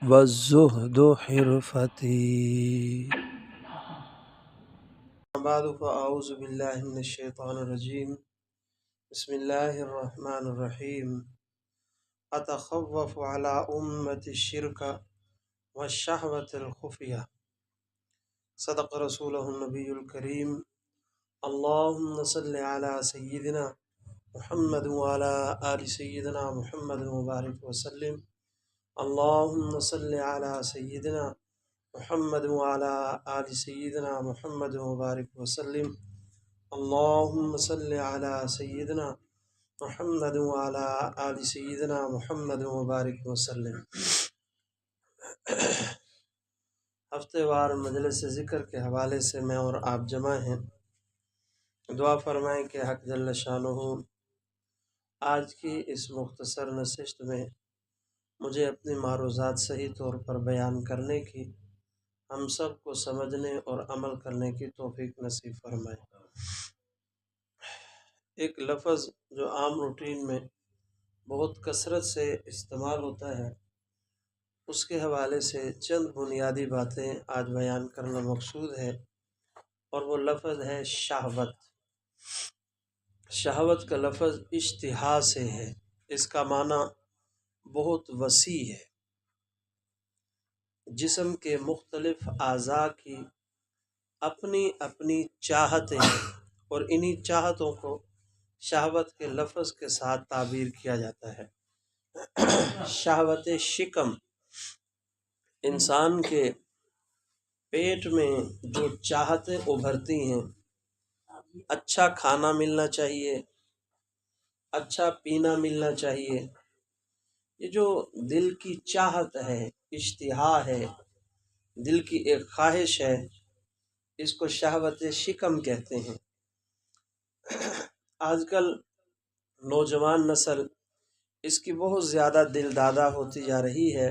والزهد حرفتي. بعد فأعوذ بالله من الشيطان الرجيم. بسم الله الرحمن الرحيم. أتخوف على أمة الشرك والشهوة الخفية. صدق رسوله النبي الكريم. اللهم صل على سيدنا محمد وعلى آل سيدنا محمد مبارك وسلم. اللهم صل على سيدنا محمد وعلى آل سيدنا محمد مبارك وسلم. اللهم صل على سيدنا محمد وعلى آل سيدنا محمد مبارک وسلم. ہفتے وار مجلس ذکر کے حوالے سے میں اور آپ جمع ہیں. دعا فرمائیں کہ حق جل شانہ آج کی اس مختصر نشست میں مجھے اپنی معروضات صحیح طور پر بیان کرنے کی، ہم سب کو سمجھنے اور عمل کرنے کی توفیق نصیب فرمائے. ایک لفظ جو عام روٹین میں بہت کثرت سے استعمال ہوتا ہے، اس کے حوالے سے چند بنیادی باتیں آج بیان کرنا مقصود ہے، اور وہ لفظ ہے شہوت. شہوت کا لفظ اشتہا سے ہے. اس کا معنی بہت وسیع ہے. جسم کے مختلف اعضاء کی اپنی اپنی چاہتیں ہیں، اور انہی چاہتوں کو شہوت کے لفظ کے ساتھ تعبیر کیا جاتا ہے. شہوت شکم، انسان کے پیٹ میں جو چاہتیں ابھرتی ہیں، اچھا کھانا ملنا چاہیے، اچھا پینا ملنا چاہیے، یہ جو دل کی چاہت ہے، اشتہا ہے، دل کی ایک خواہش ہے، اس کو شہوت شکم کہتے ہیں. آج کل نوجوان نسل اس کی بہت زیادہ دل دادہ ہوتی جا رہی ہے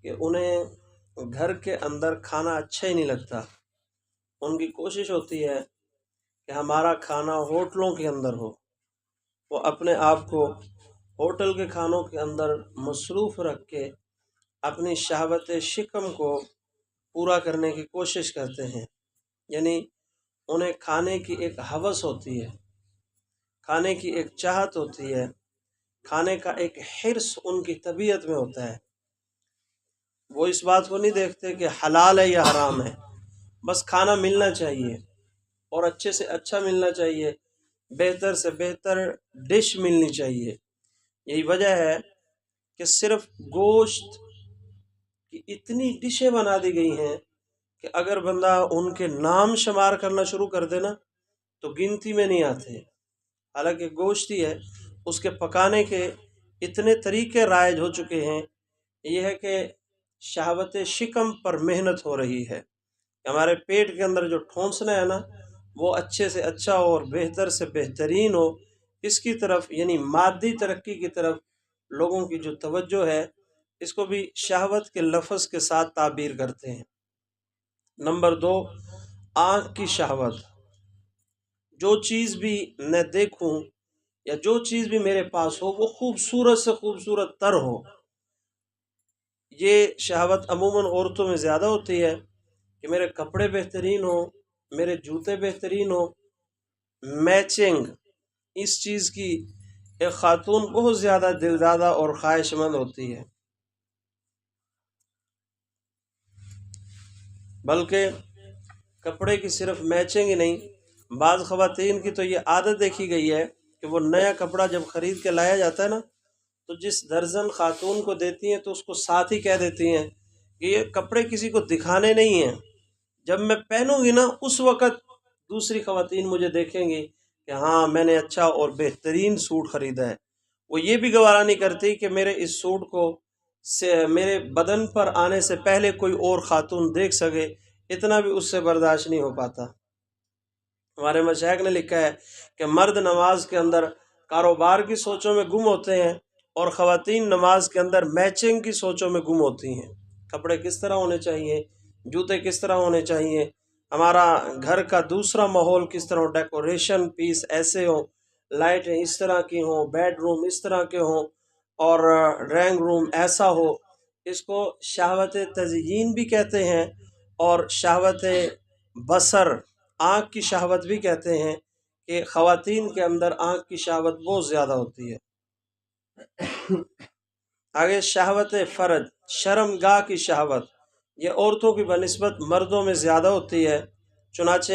کہ انہیں گھر کے اندر کھانا اچھا ہی نہیں لگتا. ان کی کوشش ہوتی ہے کہ ہمارا کھانا ہوٹلوں کے اندر ہو. وہ اپنے آپ کو ہوٹل کے کھانوں کے اندر مصروف رکھ کے اپنی شہوت شکم کو پورا کرنے کی کوشش کرتے ہیں. یعنی انہیں کھانے کی ایک ہوس ہوتی ہے، کھانے کی ایک چاہت ہوتی ہے، کھانے کا ایک حرص ان کی طبیعت میں ہوتا ہے. وہ اس بات کو نہیں دیکھتے کہ حلال ہے یا حرام ہے، بس کھانا ملنا چاہیے، اور اچھے سے اچھا ملنا چاہیے، بہتر سے بہتر ڈش ملنی چاہیے. یہی وجہ ہے کہ صرف گوشت کی اتنی ڈشیں بنا دی گئی ہیں کہ اگر بندہ ان کے نام شمار کرنا شروع کر دے نا تو گنتی میں نہیں آتے. حالانکہ گوشت ہی ہے، اس کے پکانے کے اتنے طریقے رائج ہو چکے ہیں. یہ ہے کہ شہوت شکم پر محنت ہو رہی ہے. ہمارے پیٹ کے اندر جو ٹھونسنا ہے نا، وہ اچھے سے اچھا ہو اور بہتر سے بہترین ہو. اس کی طرف، یعنی مادی ترقی کی طرف لوگوں کی جو توجہ ہے، اس کو بھی شہوت کے لفظ کے ساتھ تعبیر کرتے ہیں. نمبر 2، آنکھ کی شہوت. جو چیز بھی میں دیکھوں یا جو چیز بھی میرے پاس ہو، وہ خوبصورت سے خوبصورت تر ہو. یہ شہوت عموماً عورتوں میں زیادہ ہوتی ہے کہ میرے کپڑے بہترین ہوں، میرے جوتے بہترین ہوں. میچنگ، اس چیز کی ایک خاتون بہت زیادہ دلدادہ اور خواہش مند ہوتی ہے. بلکہ کپڑے کی صرف میچنگ ہی نہیں، بعض خواتین کی تو یہ عادت دیکھی گئی ہے کہ وہ نیا کپڑا جب خرید کے لایا جاتا ہے نا، تو جس درزن خاتون کو دیتی ہیں تو اس کو ساتھ ہی کہہ دیتی ہیں کہ یہ کپڑے کسی کو دکھانے نہیں ہیں، جب میں پہنوں گی نا اس وقت دوسری خواتین مجھے دیکھیں گی کہ ہاں میں نے اچھا اور بہترین سوٹ خریدا ہے. وہ یہ بھی گوارا نہیں کرتی کہ میرے اس سوٹ کو میرے بدن پر آنے سے پہلے کوئی اور خاتون دیکھ سکے. اتنا بھی اس سے برداشت نہیں ہو پاتا. ہمارے مشائخ نے لکھا ہے کہ مرد نماز کے اندر کاروبار کی سوچوں میں گم ہوتے ہیں، اور خواتین نماز کے اندر میچنگ کی سوچوں میں گم ہوتی ہیں. کپڑے کس طرح ہونے چاہیے، جوتے کس طرح ہونے چاہیے، ہمارا گھر کا دوسرا ماحول کس طرح ہو، ڈیکوریشن پیس ایسے ہوں، لائٹیں اس طرح کی ہوں، بیڈ روم اس طرح کے ہوں، اور ڈرائنگ روم ایسا ہو. اس کو شہوت تزیین بھی کہتے ہیں، اور شہوت بصر، آنکھ کی شہوت بھی کہتے ہیں، کہ خواتین کے اندر آنکھ کی شہوت بہت زیادہ ہوتی ہے۔ آگے شہوت فرج، شرم گاہ کی شہوت، یہ عورتوں کی بنسبت مردوں میں زیادہ ہوتی ہے۔ چنانچہ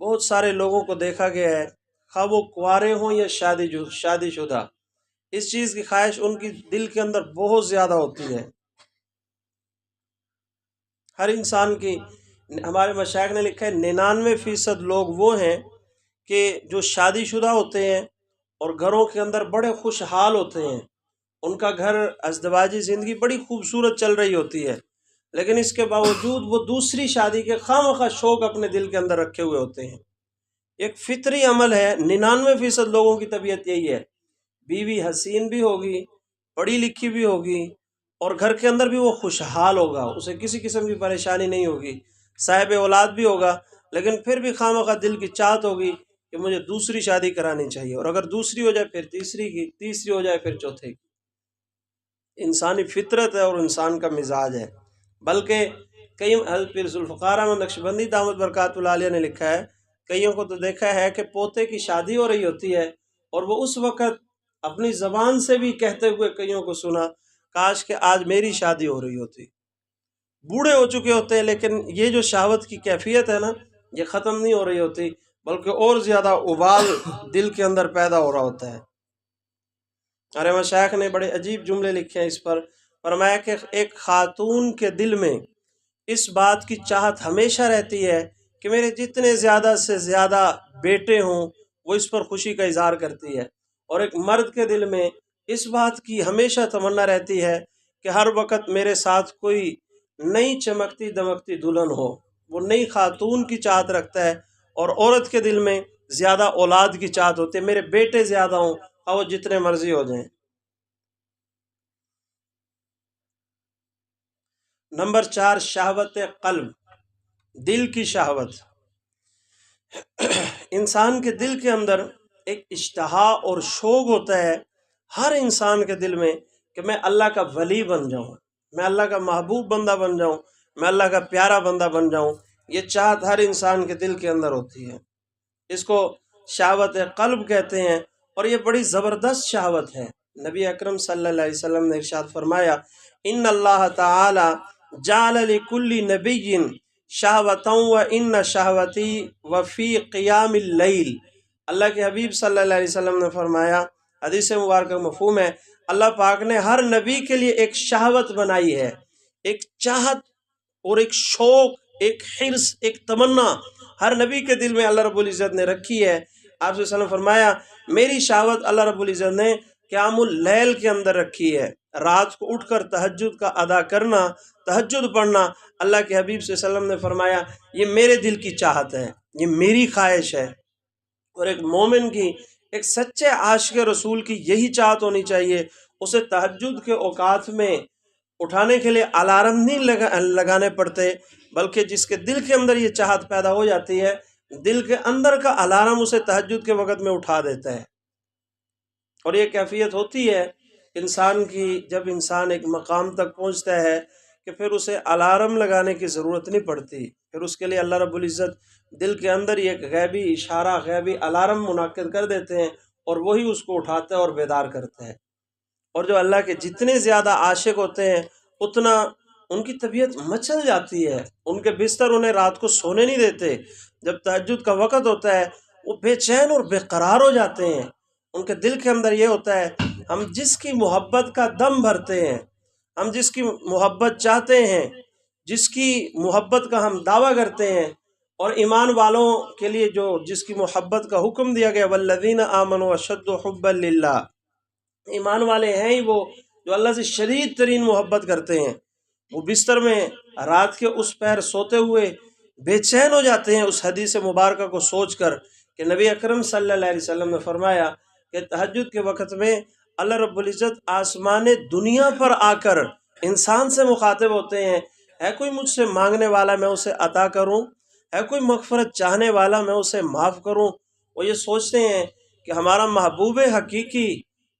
بہت سارے لوگوں کو دیکھا گیا ہے، خواہ وہ کنوارے ہوں یا شادی شدہ، اس چیز کی خواہش ان کی دل کے اندر بہت زیادہ ہوتی ہے۔ ہر انسان کی، ہمارے مشائخ نے لکھا ہے 99% لوگ وہ ہیں کہ جو شادی شدہ ہوتے ہیں اور گھروں کے اندر بڑے خوشحال ہوتے ہیں، ان کا گھر ازدواجی زندگی بڑی خوبصورت چل رہی ہوتی ہے، لیکن اس کے باوجود وہ دوسری شادی کے خواہ شوق اپنے دل کے اندر رکھے ہوئے ہوتے ہیں۔ ایک فطری عمل ہے، 99% لوگوں کی طبیعت یہی ہے۔ بیوی حسین بھی ہوگی، پڑھی لکھی بھی ہوگی، اور گھر کے اندر بھی وہ خوشحال ہوگا، اسے کسی قسم کی پریشانی نہیں ہوگی، صاحب اولاد بھی ہوگا، لیکن پھر بھی خواہ دل کی چاہت ہوگی کہ مجھے دوسری شادی کرانی چاہیے، اور اگر دوسری ہو جائے پھر تیسری کی، تیسری ہو جائے پھر چوتھے کی۔ انسانی فطرت ہے اور انسان کا مزاج ہے۔ بلکہ کئی حضرت پیر ذوالفقار احمد نقشبندی دامت برکاتہ العالیہ نے لکھا ہے، کئیوں کو تو دیکھا ہے کہ پوتے کی شادی ہو رہی ہوتی ہے اور وہ اس وقت اپنی زبان سے بھی کہتے ہوئے کئیوں کو سنا، کاش کہ آج میری شادی ہو رہی ہوتی۔ بوڑھے ہو چکے ہوتے ہیں، لیکن یہ جو شہوت کی کیفیت ہے نا، یہ ختم نہیں ہو رہی ہوتی، بلکہ اور زیادہ ابال دل کے اندر پیدا ہو رہا ہوتا ہے۔ ارے مشائخ نے بڑے عجیب جملے لکھے ہیں اس پر، فرمایا کہ ایک خاتون کے دل میں اس بات کی چاہت ہمیشہ رہتی ہے کہ میرے جتنے زیادہ سے زیادہ بیٹے ہوں، وہ اس پر خوشی کا اظہار کرتی ہے، اور ایک مرد کے دل میں اس بات کی ہمیشہ تمنا رہتی ہے کہ ہر وقت میرے ساتھ کوئی نئی چمکتی دمکتی دلہن ہو۔ وہ نئی خاتون کی چاہت رکھتا ہے، اور عورت کے دل میں زیادہ اولاد کی چاہت ہوتی ہے، میرے بیٹے زیادہ ہوں، اور وہ جتنے مرضی ہو جائیں۔ نمبر 4، شہوت قلب، دل کی شہوت۔ انسان کے دل کے اندر ایک اشتہا اور شوق ہوتا ہے، ہر انسان کے دل میں، کہ میں اللہ کا ولی بن جاؤں، میں اللہ کا محبوب بندہ بن جاؤں، میں اللہ کا پیارا بندہ بن جاؤں۔ یہ چاہت ہر انسان کے دل کے اندر ہوتی ہے، اس کو شہوت قلب کہتے ہیں، اور یہ بڑی زبردست شہوت ہے۔ نبی اکرم صلی اللہ علیہ وسلم نے ارشاد فرمایا، ان اللہ تعالی جعل لکل نبی شہوتا وان شہوتی وفی قیام اللیل۔ اللہ کے حبیب صلی اللہ علیہ وسلم نے فرمایا، حدیث مبارکہ مفہوم ہے، اللہ پاک نے ہر نبی کے لیے ایک شہوت بنائی ہے، ایک چاہت اور ایک شوق، ایک حرص، ایک تمنا ہر نبی کے دل میں اللہ رب العزت نے رکھی ہے۔ آپ صلی اللہ علیہ وسلم فرمایا، میری شہوت اللہ رب العزت نے قیام اللیل کے اندر رکھی ہے، رات کو اٹھ کر تہجد کا ادا کرنا، تہجد پڑھنا۔ اللہ کے حبیب صلی اللہ علیہ وسلم نے فرمایا، یہ میرے دل کی چاہت ہے، یہ میری خواہش ہے۔ اور ایک مومن کی، ایک سچے عاشق رسول کی یہی چاہت ہونی چاہیے، اسے تہجد کے اوقات میں اٹھانے کے لیے الارم نہیں لگانے پڑتے، بلکہ جس کے دل کے اندر یہ چاہت پیدا ہو جاتی ہے، دل کے اندر کا الارم اسے تہجد کے وقت میں اٹھا دیتا ہے۔ اور یہ کیفیت ہوتی ہے انسان کی، جب انسان ایک مقام تک پہنچتا ہے کہ پھر اسے الارم لگانے کی ضرورت نہیں پڑتی، پھر اس کے لیے اللہ رب العزت دل کے اندر ہی ایک غیبی اشارہ، غیبی الارم منعقد کر دیتے ہیں، اور وہی اس کو اٹھاتا ہے اور بیدار کرتا ہے۔ اور جو اللہ کے جتنے زیادہ عاشق ہوتے ہیں، اتنا ان کی طبیعت مچل جاتی ہے، ان کے بستر انہیں رات کو سونے نہیں دیتے۔ جب تہجد کا وقت ہوتا ہے، وہ بے چین اور بے قرار ہو جاتے ہیں، ان کے دل کے اندر یہ ہوتا ہے، ہم جس کی محبت کا دم بھرتے ہیں، ہم جس کی محبت چاہتے ہیں، جس کی محبت کا ہم دعویٰ کرتے ہیں، اور ایمان والوں کے لیے جس کی محبت کا حکم دیا گیا، والذین آمنوا اشد حبا للہ، ایمان والے ہیں ہی وہ جو اللہ سے شدید ترین محبت کرتے ہیں، وہ بستر میں رات کے اس پہر سوتے ہوئے بے چین ہو جاتے ہیں اس حدیث مبارکہ کو سوچ کر کہ نبی اکرم صلی اللہ علیہ وسلم نے فرمایا کہ تہجد کے وقت میں اللہ رب العزت آسمان دنیا پر آ کر انسان سے مخاطب ہوتے ہیں، ہے کوئی مجھ سے مانگنے والا میں اسے عطا کروں، ہے کوئی مغفرت چاہنے والا میں اسے معاف کروں۔ وہ یہ سوچتے ہیں کہ ہمارا محبوب حقیقی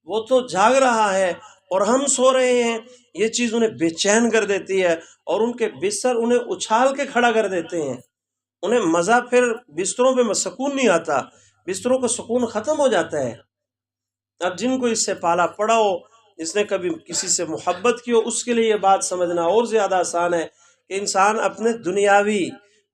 وہ تو جاگ رہا ہے، اور ہم سو رہے ہیں، یہ چیز انہیں بے چین کر دیتی ہے، اور ان کے بستر انہیں اچھال کے کھڑا کر دیتے ہیں۔ انہیں مزہ پھر بستروں پہ سکون نہیں آتا، بستروں کا سکون ختم ہو جاتا ہے۔ اب جن کو اس سے پالا پڑا ہو، جس نے کبھی کسی سے محبت کی ہو، اس کے لیے یہ بات سمجھنا اور زیادہ آسان ہے کہ انسان اپنے دنیاوی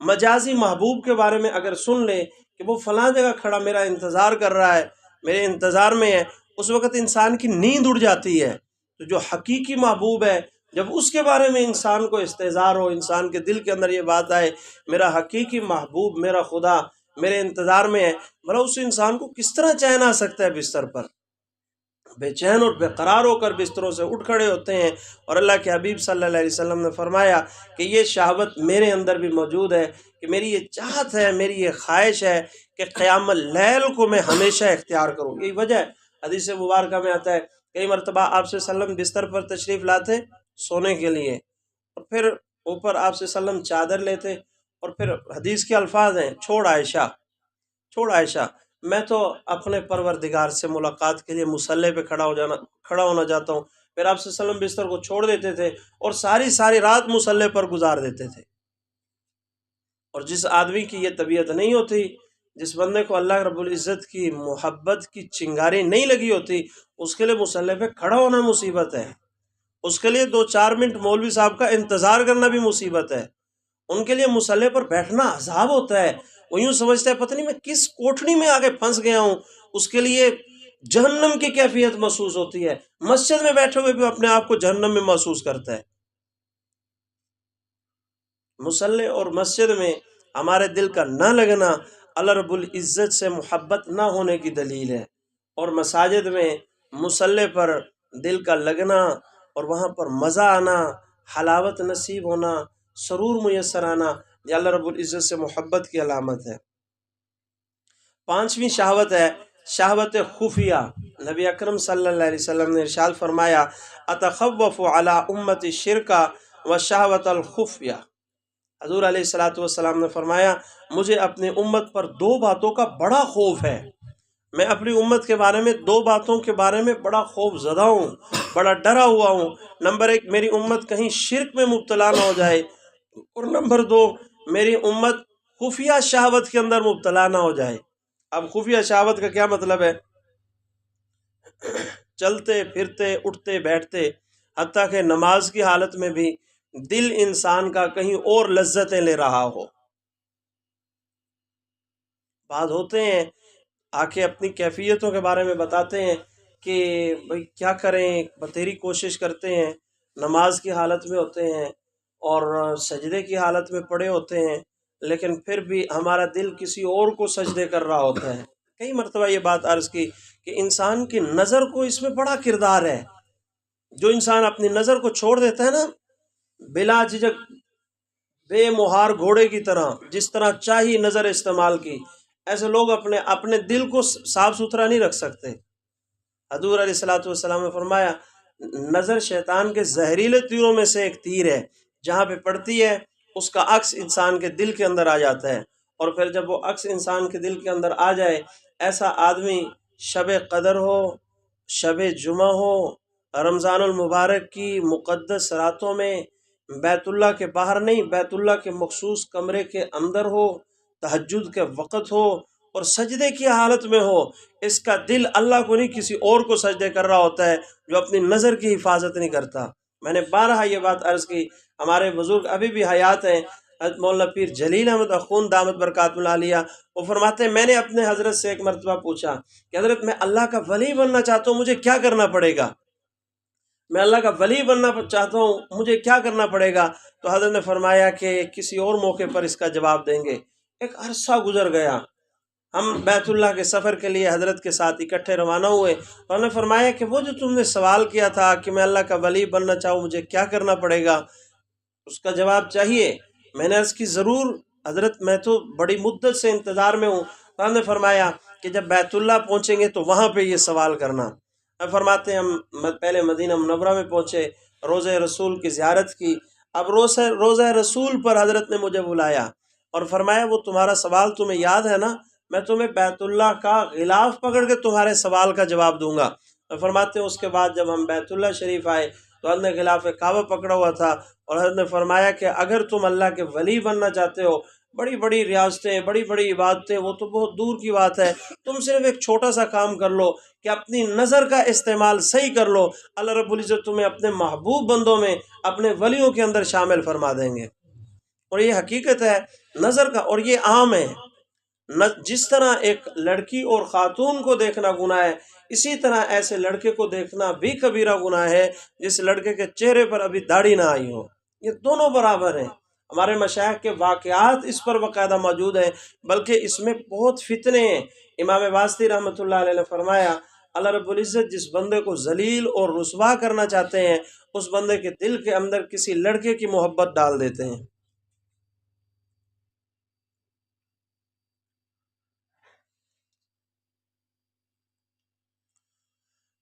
مجازی محبوب کے بارے میں اگر سن لے کہ وہ فلاں جگہ کھڑا میرا انتظار کر رہا ہے، میرے انتظار میں ہے، اس وقت انسان کی نیند اڑ جاتی ہے۔ تو جو حقیقی محبوب ہے، جب اس کے بارے میں انسان کو استحضار ہو، انسان کے دل کے اندر یہ بات آئے میرا حقیقی محبوب، میرا خدا میرے انتظار میں ہے، بھلا اس انسان کو کس طرح چین آ سکتا ہے؟ بستر پر بے چین اور بے قرار ہو کر بستروں سے اٹھ کھڑے ہوتے ہیں۔ اور اللہ کے حبیب صلی اللہ علیہ وسلم نے فرمایا کہ یہ شہوت میرے اندر بھی موجود ہے، کہ میری یہ چاہت ہے، میری یہ خواہش ہے کہ قیام اللیل کو میں ہمیشہ اختیار کروں۔ یہی وجہ ہے، حدیث مبارکہ میں آتا ہے کئی مرتبہ آپ صلی اللہ علیہ وسلم بستر پر تشریف لاتے سونے کے لیے، اور پھر اوپر آپ صلی اللہ علیہ وسلم چادر لیتے، اور پھر حدیث کے الفاظ ہیں، چھوڑ عائشہ، میں تو اپنے پروردگار سے ملاقات کے لیے مصلی پہ کھڑا ہونا چاہتا ہوں۔ پھر آپ صلی اللہ علیہ وسلم بستر کو چھوڑ دیتے تھے اور ساری رات مصلی پر گزار دیتے تھے۔ اور جس آدمی کی یہ طبیعت نہیں ہوتی، جس بندے کو اللہ رب العزت کی محبت کی چنگاری نہیں لگی ہوتی، اس کے لیے مصلی پہ کھڑا ہونا مصیبت ہے، اس کے لیے 2-4 منٹ مولوی صاحب کا انتظار کرنا بھی مصیبت ہے، ان کے لیے مصلی پر بیٹھنا عذاب ہوتا ہے۔ وہ یوں سمجھتا ہے پتہ نہیں میں کس کوٹھڑی میں آگے پھنس گیا ہوں، اس کے لیے جہنم کی کیفیت محسوس ہوتی ہے۔ مسجد میں بیٹھے ہوئے بھی اپنے آپ کو جہنم میں محسوس کرتا ہے۔ مصلی اور مسجد میں ہمارے دل کا نہ لگنا اللہ رب العزت سے محبت نہ ہونے کی دلیل ہے، اور مساجد میں مصلی پر دل کا لگنا اور وہاں پر مزہ آنا، حلاوت نصیب ہونا، سرور میسر آنا، یہ اللہ رب العزت سے محبت کی علامت ہے۔ 5ویں شہوت ہے شہوت خفیہ۔ نبی اکرم صلی اللہ علیہ وسلم نے ارشاد فرمایا اتخوف علی امتی الشرک وشہوت الخفیہ۔ حضور علیہ الصلوۃ والسلام نے فرمایا مجھے اپنی امت پر 2 باتوں کا بڑا خوف ہے، میں اپنی امت کے بارے میں 2 باتوں کے بارے میں بڑا خوف زدہ ہوں، بڑا ڈرا ہوا ہوں۔ نمبر 1، میری امت کہیں شرک میں مبتلا نہ ہو جائے، اور نمبر 2، میری امت خفیہ شہوت کے اندر مبتلا نہ ہو جائے۔ اب خفیہ شہوت کا کیا مطلب ہے؟ چلتے پھرتے اٹھتے بیٹھتے، حتیٰ کہ نماز کی حالت میں بھی دل انسان کا کہیں اور لذتیں لے رہا ہو۔ بعض ہوتے ہیں آ کے اپنی کیفیتوں کے بارے میں بتاتے ہیں کہ بھئی کیا کریں، بتیری کوشش کرتے ہیں، نماز کی حالت میں ہوتے ہیں اور سجدے کی حالت میں پڑے ہوتے ہیں، لیکن پھر بھی ہمارا دل کسی اور کو سجدے کر رہا ہوتا ہے۔ کئی مرتبہ یہ بات عرض کی کہ انسان کی نظر کو اس میں بڑا کردار ہے۔ جو انسان اپنی نظر کو چھوڑ دیتا ہے نا، بلا جھجک بے مہار گھوڑے کی طرح، جس طرح چاہی نظر استعمال کی، ایسے لوگ اپنے دل کو صاف ستھرا نہیں رکھ سکتے۔ حضور علیہ الصلوۃ والسلام نے فرمایا نظر شیطان کے زہریلے تیروں میں سے ایک تیر ہے، جہاں پہ پڑتی ہے اس کا عکس انسان کے دل کے اندر آ جاتا ہے، اور پھر جب وہ عکس انسان کے دل کے اندر آ جائے، ایسا آدمی شب قدر ہو، شب جمعہ ہو، رمضان المبارک کی مقدس راتوں میں بیت اللہ کے باہر نہیں، بیت اللہ کے مخصوص کمرے کے اندر ہو، تہجد کے وقت ہو اور سجدے کی حالت میں ہو، اس کا دل اللہ کو نہیں کسی اور کو سجدے کر رہا ہوتا ہے، جو اپنی نظر کی حفاظت نہیں کرتا۔ میں نے بارہا یہ بات عرض کی، ہمارے بزرگ ابھی بھی حیات ہیں، حضرت مولانا پیر جلیل احمد اخون دامت برکاتہ العالیہ، وہ فرماتے ہیں میں نے اپنے حضرت سے ایک مرتبہ پوچھا کہ حضرت میں اللہ کا ولی بننا چاہتا ہوں، مجھے کیا کرنا پڑے گا؟ میں اللہ کا ولی بننا چاہتا ہوں، مجھے کیا کرنا پڑے گا؟ تو حضرت نے فرمایا کہ کسی اور موقع پر اس کا جواب دیں گے۔ ایک عرصہ گزر گیا، ہم بیت اللہ کے سفر کے لیے حضرت کے ساتھ اکٹھے روانہ ہوئے، تو انہوں نے فرمایا کہ وہ جو تم نے سوال کیا تھا کہ میں اللہ کا ولی بننا چاہوں مجھے کیا کرنا پڑے گا، اس کا جواب چاہیے۔ میں نے عرض کی ضرور حضرت، میں تو بڑی مدت سے انتظار میں ہوں۔ تو انہوں نے فرمایا کہ جب بیت اللہ پہنچیں گے تو وہاں پہ یہ سوال کرنا۔ فرماتے ہیں ہم پہلے مدینہ منورہ میں پہنچے، روضہ رسول کی زیارت کی۔ اب روضہ رسول پر حضرت نے مجھے بلایا اور فرمایا وہ تمہارا سوال تمہیں یاد ہے نا، میں تمہیں بیت اللہ کا غلاف پکڑ کے تمہارے سوال کا جواب دوں گا۔ فرماتے ہیں اس کے بعد جب ہم بیت اللہ شریف آئے تو حضرت نے غلاف کعبہ پکڑا ہوا تھا، اور حضرت نے فرمایا کہ اگر تم اللہ کے ولی بننا چاہتے ہو، بڑی بڑی ریاستیں، بڑی بڑی عبادتیں وہ تو بہت دور کی بات ہے، تم صرف ایک چھوٹا سا کام کر لو کہ اپنی نظر کا استعمال صحیح کر لو، اللہ رب العزت تمہیں اپنے محبوب بندوں میں، اپنے ولیوں کے اندر شامل فرما دیں گے۔ اور یہ حقیقت ہے نظر کا، اور یہ عام ہے۔ جس طرح ایک لڑکی اور خاتون کو دیکھنا گناہ ہے، اسی طرح ایسے لڑکے کو دیکھنا بھی کبیرہ گناہ ہے جس لڑکے کے چہرے پر ابھی داڑھی نہ آئی ہو۔ یہ دونوں برابر ہیں۔ ہمارے مشائخ کے واقعات اس پر باقاعدہ موجود ہیں، بلکہ اس میں بہت فتنے ہیں۔ امام واسطی رحمۃ اللہ علیہ نے فرمایا اللہ رب العزت جس بندے کو ذلیل اور رسوا کرنا چاہتے ہیں، اس بندے کے دل کے اندر کسی لڑکے کی محبت ڈال دیتے ہیں۔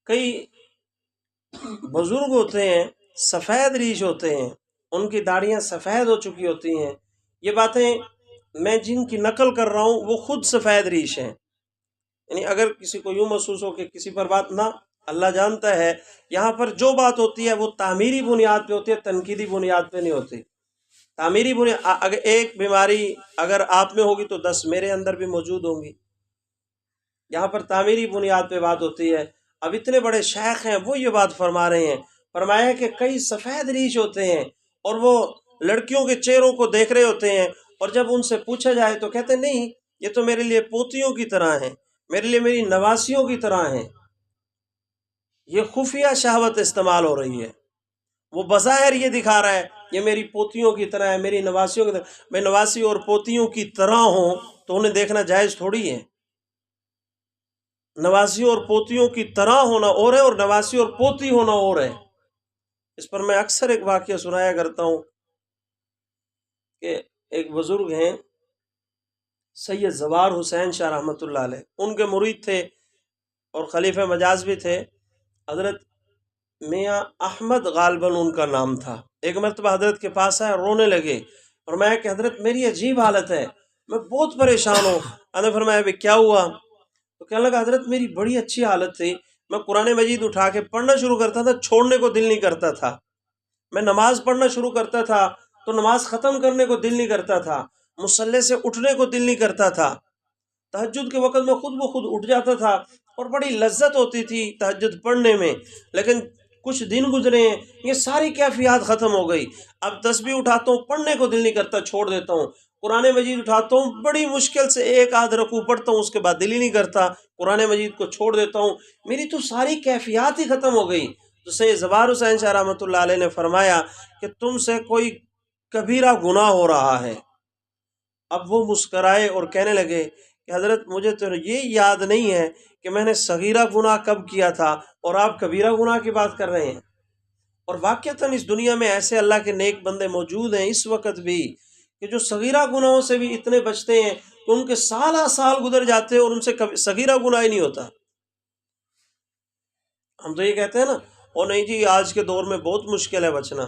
کئی بزرگ ہوتے ہیں، سفید ریش ہوتے ہیں، ان کی داڑیاں سفید ہو چکی ہوتی ہیں۔ یہ باتیں میں جن کی نقل کر رہا ہوں وہ خود سفید ریش ہیں، یعنی اگر کسی کو یوں محسوس ہو کہ کسی پر بات نہ، اللہ جانتا ہے یہاں پر جو بات ہوتی ہے وہ تعمیری بنیاد پہ ہوتی ہے، تنقیدی بنیاد پہ نہیں ہوتی۔ تعمیری بنیاد، اگر ایک بیماری اگر آپ میں ہوگی تو 10 میرے اندر بھی موجود ہوں گی، یہاں پر تعمیری بنیاد پہ بات ہوتی ہے۔ اب اتنے بڑے شیخ ہیں وہ یہ بات فرما رہے ہیں، فرمایا کہ کئی سفید ریش ہوتے ہیں اور وہ لڑکیوں کے چہروں کو دیکھ رہے ہوتے ہیں، اور جب ان سے پوچھا جائے تو کہتے ہیں نہیں یہ تو میرے لیے پوتیوں کی طرح ہیں، میرے لیے میری نواسیوں کی طرح ہیں۔ یہ خفیہ شہوت استعمال ہو رہی ہے، وہ بظاہر یہ دکھا رہا ہے یہ میری پوتیوں کی طرح ہے، میری نواسیوں کی طرح۔ میں نواسی اور پوتیوں کی طرح ہوں تو انہیں دیکھنا جائز تھوڑی ہے۔ نواسی اور پوتیوں کی طرح ہونا اور ہے، اور نواسی اور پوتی ہونا اور ہے۔ اس پر میں اکثر ایک واقعہ سنایا کرتا ہوں کہ ایک بزرگ ہیں سید زوار حسین شاہ رحمۃ اللہ علیہ، ان کے مرید تھے اور خلیفہ مجاز بھی تھے، حضرت میاں احمد غالباً ان کا نام تھا۔ ایک مرتبہ حضرت کے پاس آئے، رونے لگے، اور میں کہ حضرت میری عجیب حالت ہے، میں بہت پریشان ہوں۔ حضرت فرمایا بھی کیا ہوا؟ تو کہنے لگا حضرت میری بڑی اچھی حالت تھی، میں قرآن مجید اٹھا کے پڑھنا شروع کرتا تھا، چھوڑنے کو دل نہیں کرتا تھا۔ میں نماز پڑھنا شروع کرتا تھا تو نماز ختم کرنے کو دل نہیں کرتا تھا، مصلی سے اٹھنے کو دل نہیں کرتا تھا، تہجد کے وقت میں خود بخود اٹھ جاتا تھا اور بڑی لذت ہوتی تھی تہجد پڑھنے میں۔ لیکن کچھ دن گزرے ہیں، یہ ساری کیفیات ختم ہو گئی۔ اب تسبیح اٹھاتا ہوں، پڑھنے کو دل نہیں کرتا، چھوڑ دیتا ہوں۔ قرآن مجید اٹھاتا ہوں، بڑی مشکل سے ایک آدھ رکوع پڑھتا ہوں، اس کے بعد دل ہی نہیں کرتا، قرآن مجید کو چھوڑ دیتا ہوں۔ میری تو ساری کیفیات ہی ختم ہو گئی۔ تو سید زوار حسین شاہ رحمۃ اللہ علیہ نے فرمایا کہ تم سے کوئی کبیرہ گناہ ہو رہا ہے۔ اب وہ مسکرائے اور کہنے لگے کہ حضرت مجھے تو یہ یاد نہیں ہے کہ میں نے صغیرہ گناہ کب کیا تھا اور آپ کبیرہ گناہ کی بات کر رہے ہیں۔ اور واقعتاً اس دنیا میں ایسے اللہ کے نیک بندے موجود ہیں اس وقت بھی کہ جو صغیرہ گناہوں سے بھی اتنے بچتے ہیں کہ ان کے سالہ سال گزر جاتے ہیں اور ان سے صغیرہ گناہ ہی نہیں ہوتا۔ ہم تو یہ کہتے ہیں نا، اور نہیں جی آج کے دور میں بہت مشکل ہے بچنا۔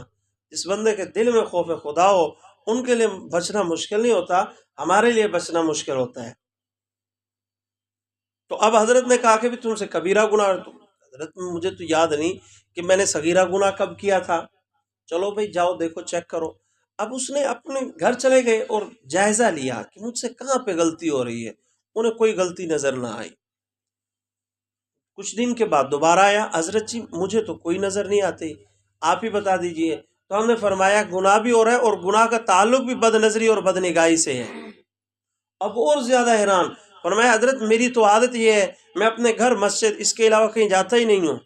جس بندے کے دل میں خوف خدا ہو ان کے لیے بچنا مشکل نہیں ہوتا، ہمارے لیے بچنا مشکل ہوتا ہے۔ تو اب حضرت نے کہا کہ بھی تم سے کبیرہ گناہ، حضرت مجھے تو یاد نہیں کہ میں نے صغیرہ گناہ کب کیا تھا۔ چلو بھائی جاؤ دیکھو چیک کرو۔ اب اس نے اپنے گھر چلے گئے اور جائزہ لیا کہ مجھ سے کہاں پہ غلطی ہو رہی ہے، انہیں کوئی غلطی نظر نہ آئی۔ کچھ دن کے بعد دوبارہ آیا، حضرت جی مجھے تو کوئی نظر نہیں آتی، آپ ہی بتا دیجئے۔ تو ہم نے فرمایا گناہ بھی ہو رہا ہے اور گناہ کا تعلق بھی بد نظری اور بد نگاہی سے ہے۔ اب اور زیادہ حیران، فرمایا حضرت میری تو عادت یہ ہے میں اپنے گھر مسجد اس کے علاوہ کہیں جاتا ہی نہیں ہوں،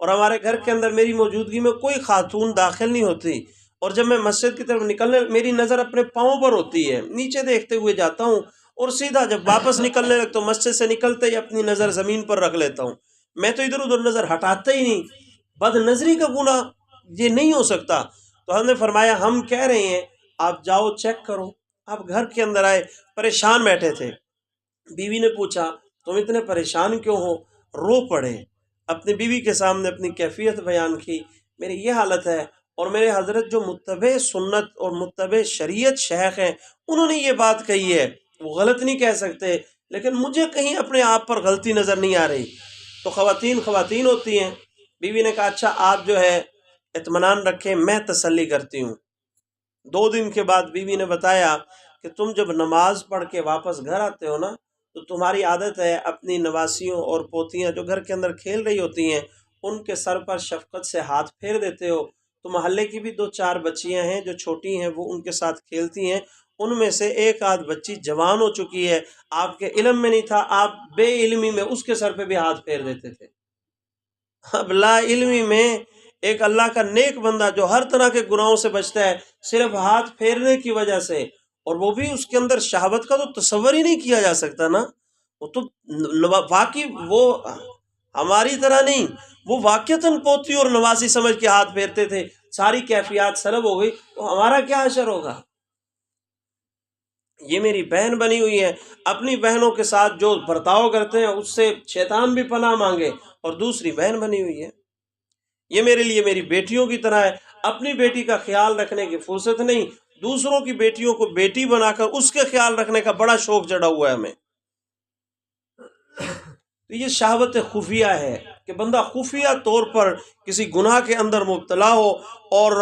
اور ہمارے گھر کے اندر میری موجودگی میں کوئی خاتون داخل نہیں ہوتی، اور جب میں مسجد کی طرف نکلنے میری نظر اپنے پاؤں پر ہوتی ہے، نیچے دیکھتے ہوئے جاتا ہوں، اور سیدھا جب واپس نکلنے لگتا ہوں مسجد سے نکلتے ہی اپنی نظر زمین پر رکھ لیتا ہوں، میں تو ادھر ادھر نظر ہٹاتا ہی نہیں۔ بد نظری کا گناہ یہ نہیں ہو سکتا۔ تو ہم نے فرمایا ہم کہہ رہے ہیں آپ جاؤ چیک کرو۔ آپ گھر کے اندر آئے، پریشان بیٹھے تھے، بیوی نے پوچھا تم اتنے پریشان کیوں ہو؟ رو پڑے، اپنی بیوی کے سامنے اپنی کیفیت بیان کی، میری یہ حالت ہے، اور میرے حضرت جو متبع سنت اور متبع شریعت شیخ ہیں انہوں نے یہ بات کہی ہے، وہ غلط نہیں کہہ سکتے، لیکن مجھے کہیں اپنے آپ پر غلطی نظر نہیں آ رہی۔ تو تو خواتین ہوتی ہیں. بیوی نے کہا اچھا آپ جو ہے اطمینان رکھیں، میں تسلی کرتی ہوں. 2 دن کے بعد بیوی نے بتایا کہ تم جب نماز پڑھ کے واپس گھر آتے ہو نا تو تمہاری عادت ہے اپنی نواسیوں اور پوتیاں جو گھر کے اندر کھیل رہی ہوتی ہیں ان کے سر پر شفقت سے ہاتھ پھیر دیتے ہو. تو محلے کی بھی 2-4 بچیاں ہیں جو چھوٹی ہیں، وہ ان کے ساتھ کھیلتی ہیں. ان میں سے ایک آدھ بچی جوان ہو چکی ہے، آپ کے علم میں نہیں تھا، آپ بے علمی میں اس کے سر پہ بھی ہاتھ پھیر دیتے تھے. اب لا علمی میں ایک اللہ کا نیک بندہ جو ہر طرح کے گناہوں سے بچتا ہے، صرف ہاتھ پھیرنے کی وجہ سے، اور وہ بھی اس کے اندر شہوت کا تو تصور ہی نہیں کیا جا سکتا نا. وہ تو واقعی وہ ہماری طرح نہیں، وہ واقعتاً پوتی اور نواسی سمجھ کے ہاتھ پھیرتے تھے. ساری کیفیات سلب ہو گئی تو ہمارا کیا اثر ہوگا؟ یہ میری بہن بنی ہوئی ہے، اپنی بہنوں کے ساتھ جو برتاؤ کرتے ہیں اس سے شیطان بھی پناہ مانگے، اور دوسری بہن بنی ہوئی ہے. یہ میرے لیے میری بیٹیوں کی طرح ہے، اپنی بیٹی کا خیال رکھنے کی فرصت نہیں، دوسروں کی بیٹیوں کو بیٹی بنا کر اس کے خیال رکھنے کا بڑا شوق چڑھا ہوا ہے ہمیں. تو یہ شہوت خفیہ ہے کہ بندہ خفیہ طور پر کسی گناہ کے اندر مبتلا ہو اور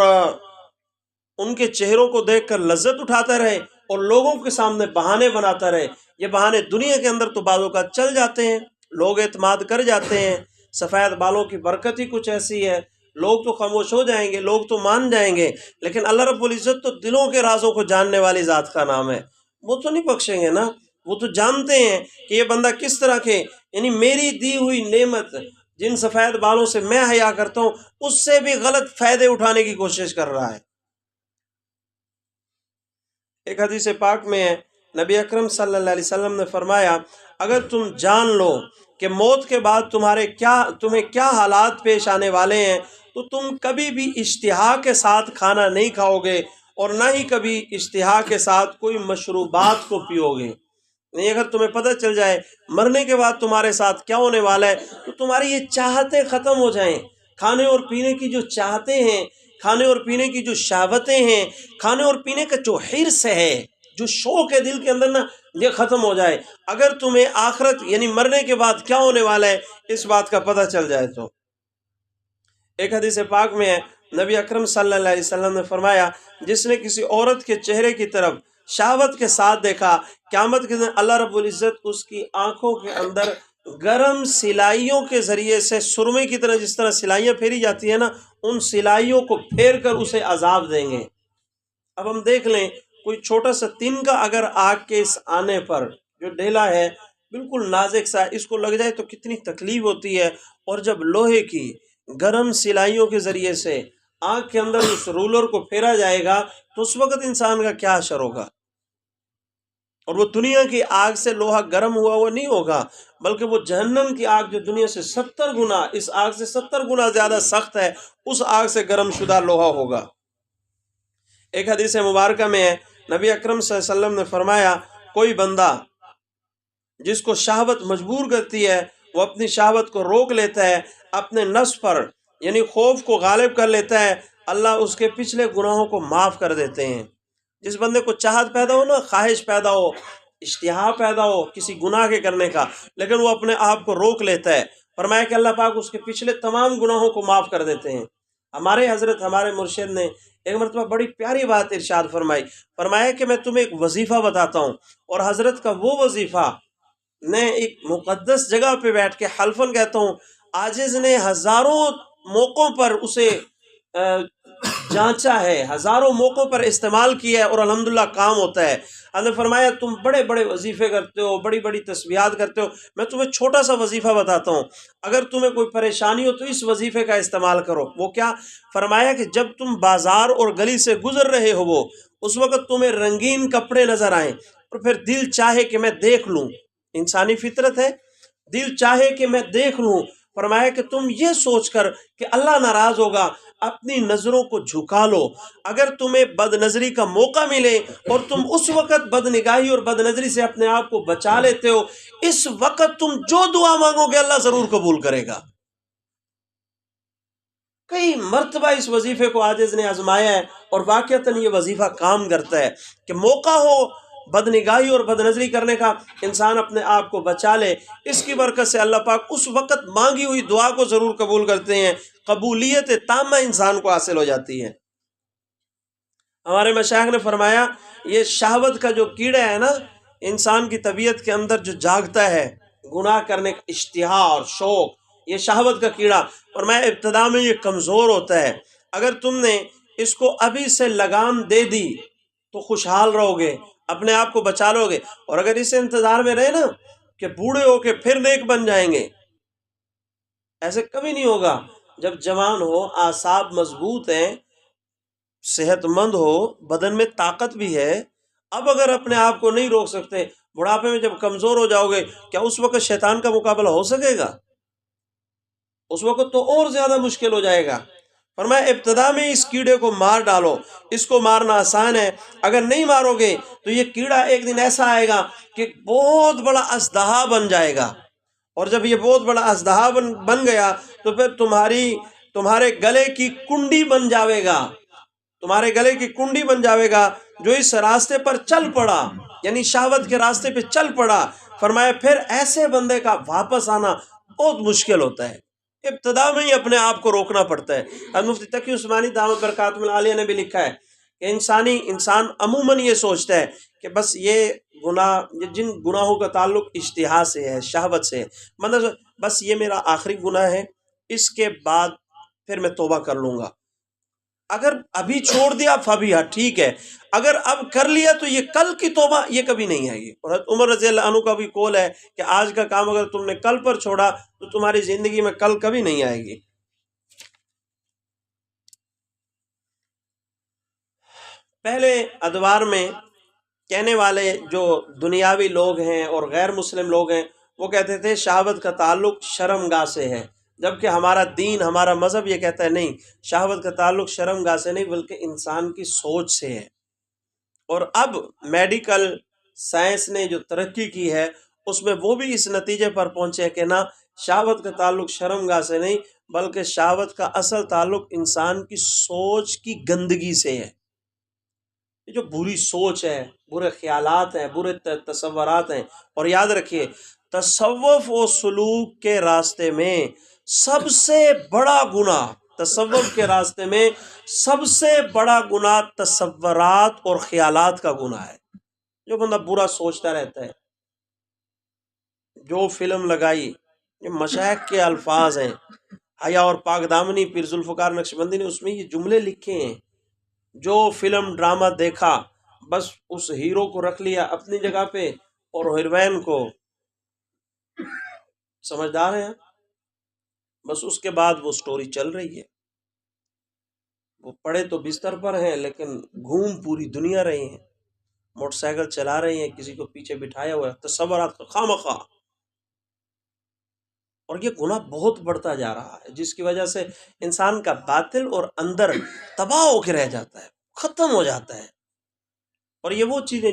ان کے چہروں کو دیکھ کر لذت اٹھاتا رہے اور لوگوں کے سامنے بہانے بناتا رہے. یہ بہانے دنیا کے اندر تو بعض اوقات چل جاتے ہیں، لوگ اعتماد کر جاتے ہیں. سفید بالوں کی برکت ہی کچھ ایسی ہے، لوگ تو خاموش ہو جائیں گے، لوگ تو مان جائیں گے، لیکن اللہ رب العزت تو دلوں کے رازوں کو جاننے والی ذات کا نام ہے. وہ تو نہیں بخشیں گے نا، وہ تو جانتے ہیں کہ یہ بندہ کس طرح کے، یعنی میری دی ہوئی نعمت جن سفید بالوں سے میں حیا کرتا ہوں اس سے بھی غلط فائدے اٹھانے کی کوشش کر رہا ہے. ایک حدیث پاک میں ہے، نبی اکرم صلی اللہ علیہ وسلم نے فرمایا اگر تم جان لو کہ موت کے بعد تمہیں کیا حالات پیش آنے والے ہیں تو تم کبھی بھی اشتہا کے ساتھ کھانا نہیں کھاؤ گے اور نہ ہی کبھی اشتہا کے ساتھ کوئی مشروبات کو پیو گے. نہیں، اگر تمہیں پتہ چل جائے مرنے کے بعد تمہارے ساتھ کیا ہونے والا ہے تو تمہاری یہ چاہتیں ختم ہو جائیں. کھانے اور پینے کی جو چاہتیں ہیں، کھانے اور پینے کی جو شہوتیں ہیں، کھانے اور پینے کا جو حرص ہے، جو شوق ہے دل کے اندر نا، یہ ختم ہو جائے. اگر تمہیں آخرت یعنی مرنے کے بعد کیا ہونے والا ہے اس بات کا پتہ چل جائے تو. ایک حدیث پاک میں ہے، نبی اکرم صلی اللہ علیہ وسلم نے فرمایا جس نے کسی عورت کے چہرے کی طرف شہوت کے ساتھ دیکھا، قیامت کے دن اللہ رب العزت اس کی آنکھوں کے اندر گرم سلائیوں کے ذریعے سے، سرمے کی طرح جس طرح سلائیاں پھیری جاتی ہیں نا، ان سلائیوں کو پھیر کر اسے عذاب دیں گے. اب ہم دیکھ لیں کوئی چھوٹا سا تن کا اگر آگ کے اس آنے پر جو ڈھیلا ہے بالکل نازک سا، اس کو لگ جائے تو کتنی تکلیف ہوتی ہے. اور جب لوہے کی گرم سلائیوں کے ذریعے سے آگ کے اندر اس رولر کو پھیرا جائے گا تو اس وقت انسان کا کیا اثر ہوگا. اور وہ دنیا کی آگ سے لوہا گرم ہوا ہوا نہیں ہوگا، بلکہ وہ جہنم کی آگ جو دنیا سے 70 گنا، اس آگ سے 70 گنا زیادہ سخت ہے، اس آگ سے گرم شدہ لوہا ہوگا. ایک حدیث مبارکہ میں ہے، نبی اکرم صلی اللہ علیہ وسلم نے فرمایا کوئی بندہ جس کو شہوت مجبور کرتی ہے وہ اپنی شہوت کو روک لیتا ہے، اپنے نفس پر یعنی خوف کو غالب کر لیتا ہے، اللہ اس کے پچھلے گناہوں کو معاف کر دیتے ہیں. جس بندے کو چاہت پیدا ہو نا، خواہش پیدا ہو، اشتہا پیدا ہو کسی گناہ کے کرنے کا، لیکن وہ اپنے آپ کو روک لیتا ہے، فرمایا کہ اللہ پاک اس کے پچھلے تمام گناہوں کو معاف کر دیتے ہیں. ہمارے حضرت، ہمارے مرشد نے ایک مرتبہ بڑی پیاری بات ارشاد فرمایا کہ میں تمہیں ایک وظیفہ بتاتا ہوں. اور حضرت کا وہ وظیفہ میں ایک مقدس جگہ پہ بیٹھ کے حلفاً کہتا ہوں، عاجز نے ہزاروں موقعوں پر اسے جانچا ہے، ہزاروں موقعوں پر استعمال کیا ہے اور الحمدللہ کام ہوتا ہے. حضرت نے فرمایا تم بڑے بڑے وظیفے کرتے ہو، بڑی بڑی تسبیحات کرتے ہو، میں تمہیں چھوٹا سا وظیفہ بتاتا ہوں، اگر تمہیں کوئی پریشانی ہو تو اس وظیفے کا استعمال کرو. وہ کیا؟ فرمایا کہ جب تم بازار اور گلی سے گزر رہے ہو اس وقت تمہیں رنگین کپڑے نظر آئیں اور پھر دل چاہے کہ میں دیکھ لوں، انسانی فطرت ہے، دل چاہے کہ میں دیکھ لوں، فرمایا کہ تم یہ سوچ کر کہ اللہ ناراض ہوگا اپنی نظروں کو جھکا لو. اگر تمہیں بد نظری کا موقع ملے اور تم اس وقت بد نگاہی اور بد نظری سے اپنے آپ کو بچا لیتے ہو، اس وقت تم جو دعا مانگو گے اللہ ضرور قبول کرے گا. کئی مرتبہ اس وظیفے کو عاجز نے آزمایا ہے اور واقعتاً یہ وظیفہ کام کرتا ہے کہ موقع ہو بدنگاہی اور بدنظری کرنے کا انسان اپنے آپ کو بچا لے، اس کی برکت سے اللہ پاک اس وقت مانگی ہوئی دعا کو ضرور قبول کرتے ہیں، قبولیت تامہ انسان کو حاصل ہو جاتی ہے۔ ہمارے مشائخ نے فرمایا یہ شہوت کا جو کیڑا ہے نا انسان کی طبیعت کے اندر جو جاگتا ہے، گناہ کرنے کا اشتہا اور شوق، یہ شہوت کا کیڑا، فرمایا ابتدا میں یہ کمزور ہوتا ہے، اگر تم نے اس کو ابھی سے لگام دے دی تو خوشحال رہو گے، اپنے آپ کو بچا لو گے، اور اگر اس انتظار میں رہے نا کہ بوڑھے ہو کے پھر نیک بن جائیں گے، ایسے کبھی نہیں ہوگا۔ جب جوان ہو، اعصاب مضبوط ہیں، صحت مند ہو، بدن میں طاقت بھی ہے، اب اگر اپنے آپ کو نہیں روک سکتے، بڑھاپے میں جب کمزور ہو جاؤ گے، کیا اس وقت شیطان کا مقابلہ ہو سکے گا؟ اس وقت تو اور زیادہ مشکل ہو جائے گا۔ فرمایا ابتدا میں اس کیڑے کو مار ڈالو، اس کو مارنا آسان ہے، اگر نہیں مارو گے تو یہ کیڑا ایک دن ایسا آئے گا کہ بہت بڑا اژدہا بن جائے گا، اور جب یہ بہت بڑا اژدہا بن گیا تو پھر تمہارے گلے کی کنڈی بن جاوے گا، تمہارے گلے کی کنڈی بن جاوے گا، جو اس راستے پر چل پڑا، یعنی شہوت کے راستے پہ چل پڑا، فرمایا پھر ایسے بندے کا واپس آنا بہت مشکل ہوتا ہے، ابتدا میں ہی اپنے آپ کو روکنا پڑتا ہے۔ حضرت مفتی تقی عثمانی دامت برکاتہ العالیہ نے بھی لکھا ہے کہ انسان عموماً یہ سوچتا ہے کہ بس یہ جن گناہوں کا تعلق اشتہا سے ہے، شہوت سے ہے، مطلب بس یہ میرا آخری گناہ ہے، اس کے بعد پھر میں توبہ کر لوں گا، اگر ابھی چھوڑ دیا فبیہا ٹھیک ہے، اگر اب کر لیا تو یہ کل کی توبہ یہ کبھی نہیں آئے گی۔ اور حضرت عمر رضی اللہ عنہ کا بھی قول ہے کہ آج کا کام اگر تم نے کل پر چھوڑا تو تمہاری زندگی میں کل کبھی نہیں آئے گی۔ پہلے ادوار میں کہنے والے جو دنیاوی لوگ ہیں اور غیر مسلم لوگ ہیں وہ کہتے تھے شہوت کا تعلق شرمگاہ سے ہے، جبکہ ہمارا دین، ہمارا مذہب یہ کہتا ہے نہیں، شہوت کا تعلق شرمگاہ سے نہیں بلکہ انسان کی سوچ سے ہے۔ اور اب میڈیکل سائنس نے جو ترقی کی ہے اس میں وہ بھی اس نتیجے پر پہنچے کہ نہ، شہوت کا تعلق شرمگاہ سے نہیں بلکہ شہوت کا اصل تعلق انسان کی سوچ کی گندگی سے ہے۔ یہ جو بری سوچ ہے، برے خیالات ہیں، برے تصورات ہیں، اور یاد رکھیے تصوف و سلوک کے راستے میں سب سے بڑا گناہ، تصوف کے راستے میں سب سے بڑا گناہ تصورات اور خیالات کا گناہ ہے۔ جو بندہ برا سوچتا رہتا ہے، جو فلم لگائی، یہ مشائخ کے الفاظ ہیں، حیا اور پاک دامنی پیر ذوالفقار نقشبندی نے اس میں یہ جملے لکھے ہیں، جو فلم ڈرامہ دیکھا بس اس ہیرو کو رکھ لیا اپنی جگہ پہ اور ہیروین کو، سمجھدار ہیں، بس اس کے بعد وہ سٹوری چل رہی ہے، وہ پڑے تو بستر پر ہیں لیکن گھوم پوری دنیا رہے ہیں، موٹر سائیکل چلا رہے ہیں، کسی کو پیچھے بٹھایا ہوا ہے، تصورات کا خواہ، اور یہ گناہ بہت بڑھتا جا رہا ہے، جس کی وجہ سے انسان کا باطل اور اندر تباہ ہو کے رہ جاتا ہے، ختم ہو جاتا ہے۔ اور یہ وہ چیزیں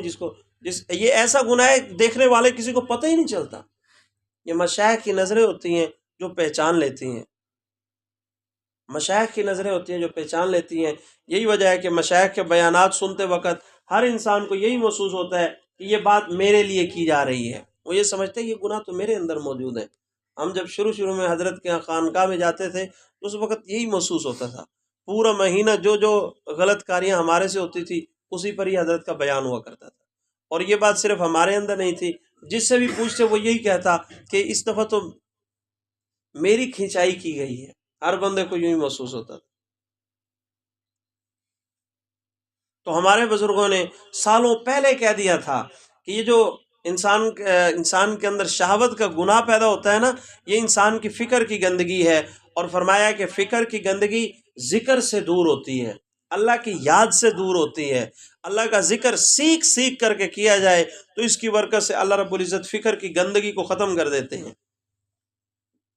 یہ ایسا گناہ ہے دیکھنے والے کسی کو پتہ ہی نہیں چلتا، یہ مشائخ کی نظریں ہوتی ہیں جو پہچان لیتی ہیں، مشائخ کی نظریں ہوتی ہیں جو پہچان لیتی ہیں۔ یہی وجہ ہے کہ مشائخ کے بیانات سنتے وقت ہر انسان کو یہی محسوس ہوتا ہے کہ یہ بات میرے لیے کی جا رہی ہے، وہ یہ سمجھتے ہیں یہ گناہ تو میرے اندر موجود ہے۔ ہم جب شروع میں حضرت کے خانقاہ میں جاتے تھے تو اس وقت یہی محسوس ہوتا تھا، پورا مہینہ جو غلط کاریاں ہمارے سے ہوتی تھی اسی پر ہی حضرت کا بیان ہوا کرتا تھا، اور یہ بات صرف ہمارے اندر نہیں تھی، جس سے بھی پوچھتے وہ یہی کہتا کہ اس دفعہ تو میری کھینچائی کی گئی ہے، ہر بندے کو یوں ہی محسوس ہوتا تھا۔ تو ہمارے بزرگوں نے سالوں پہلے کہہ دیا تھا کہ یہ جو انسان کے اندر شہوت کا گناہ پیدا ہوتا ہے نا، یہ انسان کی فکر کی گندگی ہے، اور فرمایا کہ فکر کی گندگی ذکر سے دور ہوتی ہے، اللہ کی یاد سے دور ہوتی ہے، اللہ کا ذکر سیکھ کر کے کیا جائے تو اس کی برکت سے اللہ رب العزت فکر کی گندگی کو ختم کر دیتے ہیں۔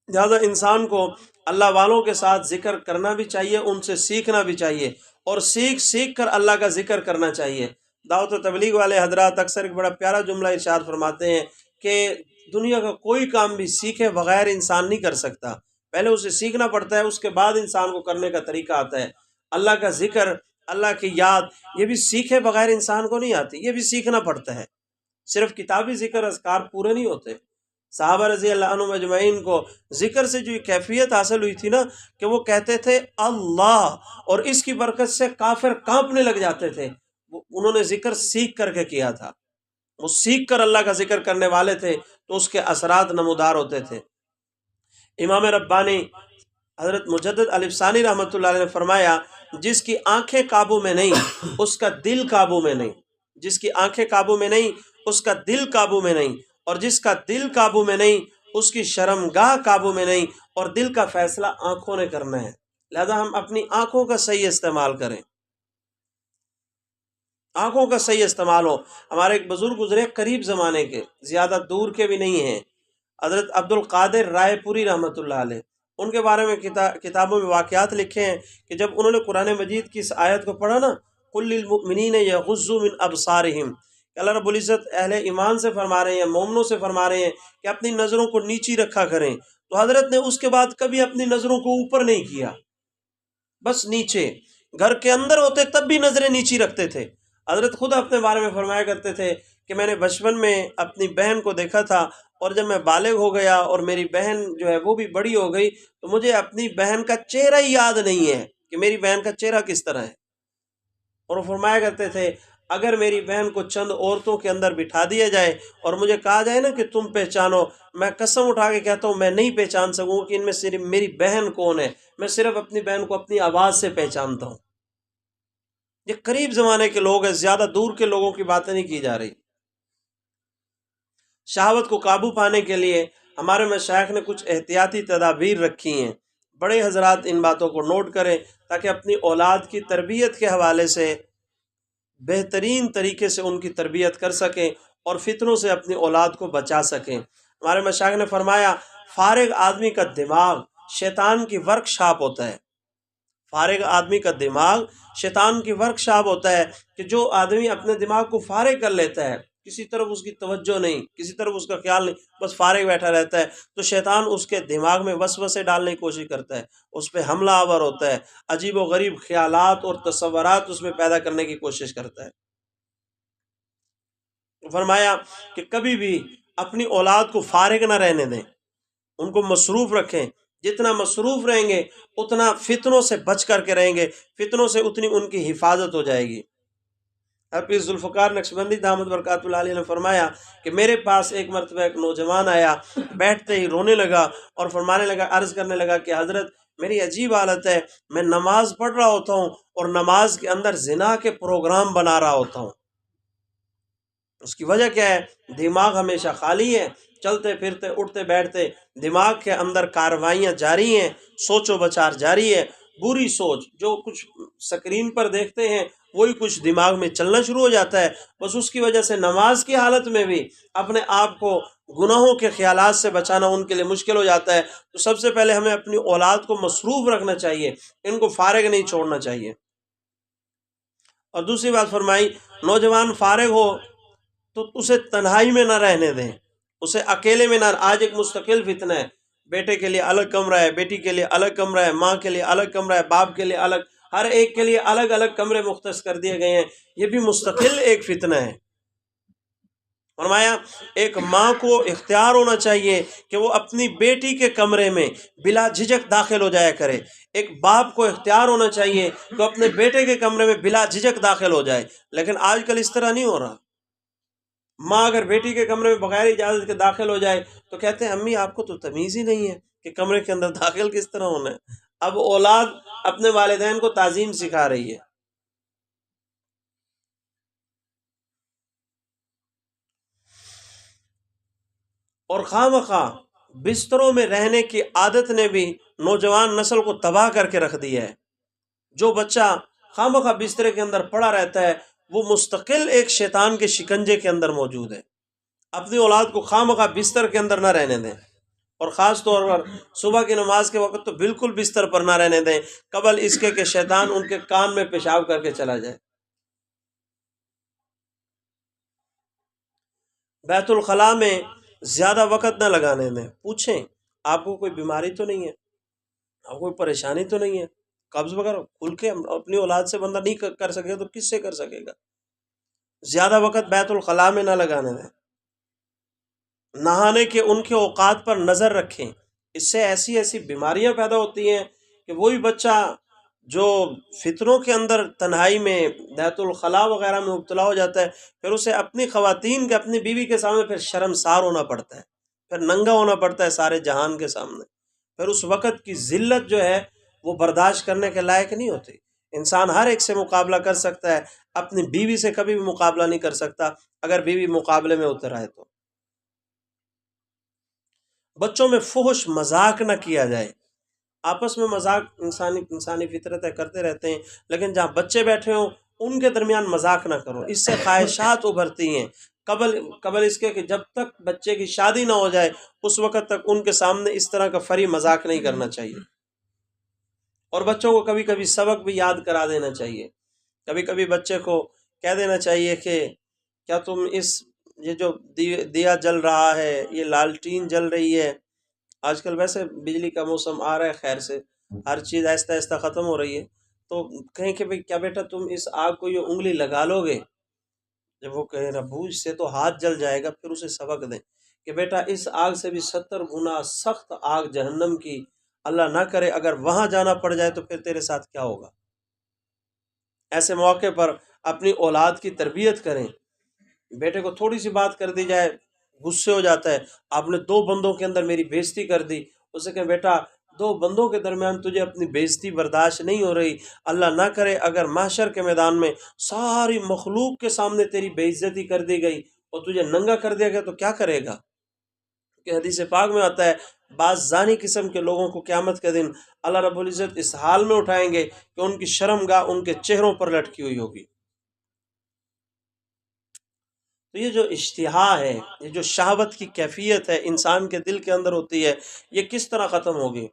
لہٰذا انسان کو اللہ والوں کے ساتھ ذکر کرنا بھی چاہیے، ان سے سیکھنا بھی چاہیے، اور سیکھ کر اللہ کا ذکر کرنا چاہیے۔ دعوت و تبلیغ والے حضرات اکثر ایک بڑا پیارا جملہ ارشاد فرماتے ہیں کہ دنیا کا کوئی کام بھی سیکھے بغیر انسان نہیں کر سکتا، پہلے اسے سیکھنا پڑتا ہے، اس کے بعد انسان کو کرنے کا طریقہ آتا ہے۔ اللہ کا ذکر اللہ کی یاد، یہ بھی سیکھے بغیر انسان کو نہیں آتی، یہ بھی سیکھنا پڑتا ہے۔ صرف کتابی ذکر اذکار پورے نہیں ہوتے۔ صحابہ رضی اللہ عنہم اجمعین کو ذکر سے جو یہ کیفیت حاصل ہوئی تھی نا کہ وہ کہتے تھے اللہ، اور اس کی برکت سے کافر کانپنے لگ جاتے تھے۔ انہوں نے ذکر سیکھ کر کے کیا تھا، وہ سیکھ کر اللہ کا ذکر کرنے والے تھے، تو اس کے اثرات نمودار ہوتے تھے۔ امام ربانی حضرت مجدد الف ثانی رحمۃ اللہ علیہ نے فرمایا، جس کی آنکھیں قابو میں نہیں اس کا دل قابو میں نہیں، جس کی آنکھیں قابو میں نہیں اس کا دل قابو میں نہیں، اور جس کا دل قابو میں نہیں اس کی شرمگاہ قابو میں نہیں، اور دل کا فیصلہ آنکھوں نے کرنا ہے۔ لہذا ہم اپنی آنکھوں کا صحیح استعمال کریں، آنکھوں کا صحیح استعمال ہو۔ ہمارے ایک بزرگ گزرے قریب زمانے کے، زیادہ دور کے بھی نہیں ہیں، حضرت عبد القادر رائے پوری رحمۃ اللہ علیہ۔ ان کے بارے میں کتابوں میں واقعات لکھے ہیں کہ جب انہوں نے قرآن مجید کی اس آیت کو پڑھا نا، قُل لِّلْمُؤْمِنِينَ يَغُضُّوا مِنْ أَبْصَارِهِمْ، کہ اللہ رب العزت اہل ایمان سے فرما رہے ہیں، مومنوں سے فرما رہے ہیں کہ اپنی نظروں کو نیچی رکھا کریں، تو حضرت نے اس کے بعد کبھی اپنی نظروں کو اوپر نہیں کیا، بس نیچے۔ گھر کے اندر ہوتے تب بھی نظریں نیچی رکھتے تھے۔ حضرت خود اپنے بارے میں فرمایا کرتے تھے کہ میں نے بچپن میں اپنی بہن کو دیکھا تھا، اور جب میں بالغ ہو گیا اور میری بہن جو ہے وہ بھی بڑی ہو گئی، تو مجھے اپنی بہن کا چہرہ ہی یاد نہیں ہے کہ میری بہن کا چہرہ کس طرح ہے۔ اور وہ فرمایا کرتے تھے اگر میری بہن کو چند عورتوں کے اندر بٹھا دیا جائے اور مجھے کہا جائے نا کہ تم پہچانو، میں قسم اٹھا کے کہتا ہوں میں نہیں پہچان سکوں کہ ان میں صرف میری بہن کون ہے، میں صرف اپنی بہن کو اپنی آواز سے پہچانتا ہوں۔ یہ قریب زمانے کے لوگ ہیں، زیادہ دور کے لوگوں کی باتیں نہیں کی جا رہی۔ شہوت کو قابو پانے کے لیے ہمارے مشائخ نے کچھ احتیاطی تدابیر رکھی ہیں، بڑے حضرات ان باتوں کو نوٹ کریں تاکہ اپنی اولاد کی تربیت کے حوالے سے بہترین طریقے سے ان کی تربیت کر سکیں اور فتنوں سے اپنی اولاد کو بچا سکیں۔ ہمارے مشائخ نے فرمایا فارغ آدمی کا دماغ شیطان کی ورک شاپ ہوتا ہے، فارغ آدمی کا دماغ شیطان کی ورک شاپ ہوتا ہے، کہ جو آدمی اپنے دماغ کو فارغ کر لیتا ہے، کسی طرف اس کی توجہ نہیں، کسی طرف اس کا خیال نہیں، بس فارغ بیٹھا رہتا ہے، تو شیطان اس کے دماغ میں وسوسے ڈالنے کی کوشش کرتا ہے، اس پہ حملہ آور ہوتا ہے، عجیب و غریب خیالات اور تصورات اس میں پیدا کرنے کی کوشش کرتا ہے۔ فرمایا کہ کبھی بھی اپنی اولاد کو فارغ نہ رہنے دیں، ان کو مصروف رکھیں، جتنا مصروف رہیں گے اتنا فتنوں سے بچ کر کے رہیں گے، فتنوں سے اتنی ان کی حفاظت ہو جائے گی۔ حافظ ذوالفقار نقشبندی دامت برکاتہ اللہ علیہ نے فرمایا کہ میرے پاس ایک مرتبہ ایک نوجوان آیا، بیٹھتے ہی رونے لگا اور فرمانے لگا، عرض کرنے لگا کہ حضرت میری عجیب حالت ہے، میں نماز پڑھ رہا ہوتا ہوں اور نماز کے اندر زنا کے پروگرام بنا رہا ہوتا ہوں۔ اس کی وجہ کیا ہے؟ دماغ ہمیشہ خالی ہے، چلتے پھرتے اٹھتے بیٹھتے دماغ کے اندر کاروائیاں جاری ہیں، سوچ و بچار جاری ہے، بری سوچ، جو کچھ سکرین پر دیکھتے ہیں وہی کچھ دماغ میں چلنا شروع ہو جاتا ہے۔ بس اس کی وجہ سے نماز کی حالت میں بھی اپنے آپ کو گناہوں کے خیالات سے بچانا ان کے لیے مشکل ہو جاتا ہے۔ تو سب سے پہلے ہمیں اپنی اولاد کو مصروف رکھنا چاہیے، ان کو فارغ نہیں چھوڑنا چاہیے۔ اور دوسری بات فرمائی، نوجوان فارغ ہو تو اسے تنہائی میں نہ رہنے دیں، اسے اکیلے میں نہ۔ آج ایک مستقل فتنہ ہے، بیٹے کے لیے الگ کمرہ ہے، بیٹی کے لیے الگ کمرہ ہے، ماں کے لیے الگ کمرہ ہے، باپ کے لیے الگ، ہر ایک کے لیے الگ الگ کمرے مختص کر دیے گئے ہیں۔ یہ بھی مستقل ایک فتنہ ہے۔ فرمایا ایک ماں کو اختیار ہونا چاہیے کہ وہ اپنی بیٹی کے کمرے میں بلا جھجک داخل ہو جایا کرے، ایک باپ کو اختیار ہونا چاہیے کہ اپنے بیٹے کے کمرے میں بلا جھجک داخل ہو جائے، لیکن آج کل اس طرح نہیں ہو رہا۔ ماں اگر بیٹی کے کمرے میں بغیر اجازت کے داخل ہو جائے تو کہتے ہیں امی آپ کو تو تمیز ہی نہیں ہے کہ کمرے کے اندر داخل کس طرح ہونا ہے۔ اب اولاد اپنے والدین کو تعظیم سکھا رہی ہے۔ اور خواہ مخواہ بستروں میں رہنے کی عادت نے بھی نوجوان نسل کو تباہ کر کے رکھ دیا ہے۔ جو بچہ خواہ مخواہ بسترے کے اندر پڑا رہتا ہے وہ مستقل ایک شیطان کے شکنجے کے اندر موجود ہے۔ اپنی اولاد کو خواہ مخواہ بستر کے اندر نہ رہنے دیں، اور خاص طور پر صبح کی نماز کے وقت تو بالکل بستر پر نہ رہنے دیں، قبل اس کے کہ شیطان ان کے کان میں پیشاب کر کے چلا جائے۔ بیت الخلاء میں زیادہ وقت نہ لگانے دیں، پوچھیں آپ کو کوئی بیماری تو نہیں ہے، آپ کو کوئی پریشانی تو نہیں ہے، قبض وغیرہ کھل کے اپنی اولاد سے بندہ نہیں کر سکے تو کس سے کر سکے گا؟ زیادہ وقت بیت الخلاء میں نہ لگانے دیں، نہانے کے ان کے اوقات پر نظر رکھیں، اس سے ایسی ایسی بیماریاں پیدا ہوتی ہیں کہ وہی بچہ جو فطروں کے اندر تنہائی میں بیت الخلاء وغیرہ میں مبتلا ہو جاتا ہے، پھر اسے اپنی خواتین کے، اپنی بیوی کے سامنے پھر شرمسار ہونا پڑتا ہے، پھر ننگا ہونا پڑتا ہے سارے جہان کے سامنے، پھر اس وقت کی ذلت جو ہے وہ برداشت کرنے کے لائق نہیں ہوتی۔ انسان ہر ایک سے مقابلہ کر سکتا ہے، اپنی بیوی سے کبھی بھی مقابلہ نہیں کر سکتا اگر بیوی مقابلے میں اتر آئے تو۔ بچوں میں فحش مذاق نہ کیا جائے، آپس میں مذاق انسانی فطرت ہے، کرتے رہتے ہیں، لیکن جہاں بچے بیٹھے ہوں ان کے درمیان مذاق نہ کرو، اس سے خواہشات ابھرتی ہیں۔ قبل اس کے کہ جب تک بچے کی شادی نہ ہو جائے اس وقت تک ان کے سامنے اس طرح کا فری مذاق نہیں کرنا چاہیے، اور بچوں کو کبھی کبھی سبق بھی یاد کرا دینا چاہیے۔ کبھی کبھی بچے کو کہہ دینا چاہیے کہ کیا تم یہ جو دیا جل رہا ہے، یہ لالٹین جل رہی ہے، آج کل ویسے بجلی کا موسم آ رہا ہے، خیر سے ہر چیز آہستہ آہستہ ختم ہو رہی ہے، تو کہیں کہ بھئی کیا بیٹا تم اس آگ کو یہ انگلی لگا لو گے؟ جب وہ کہے ربو اس سے تو ہاتھ جل جائے گا، پھر اسے سبق دیں کہ بیٹا اس آگ سے بھی 70 گنا سخت آگ جہنم کی، اللہ نہ کرے اگر وہاں جانا پڑ جائے تو پھر تیرے ساتھ کیا ہوگا۔ ایسے موقع پر اپنی اولاد کی تربیت کریں۔ بیٹے کو تھوڑی سی بات کر دی جائے غصے ہو جاتا ہے، آپ نے 2 بندوں کے اندر میری بےزتی کر دی، اسے کہیں بیٹا 2 بندوں کے درمیان تجھے اپنی بےزتی برداشت نہیں ہو رہی، اللہ نہ کرے اگر محشر کے میدان میں ساری مخلوق کے سامنے تیری بے عزتی کر دی گئی اور تجھے ننگا کر دیا گیا تو کیا کرے گا؟ کہ حدیث پاک میں آتا ہے بعض زانی قسم کے لوگوں کو قیامت کے دن اللہ رب العزت اس حال میں اٹھائیں گے کہ ان کی شرمگاہ ان کے چہروں پر لٹکی ہوئی ہوگی۔ تو یہ جو اشتہا ہے، یہ جو شہوت کی کیفیت ہے انسان کے دل کے اندر ہوتی ہے، یہ کس طرح ختم ہوگی؟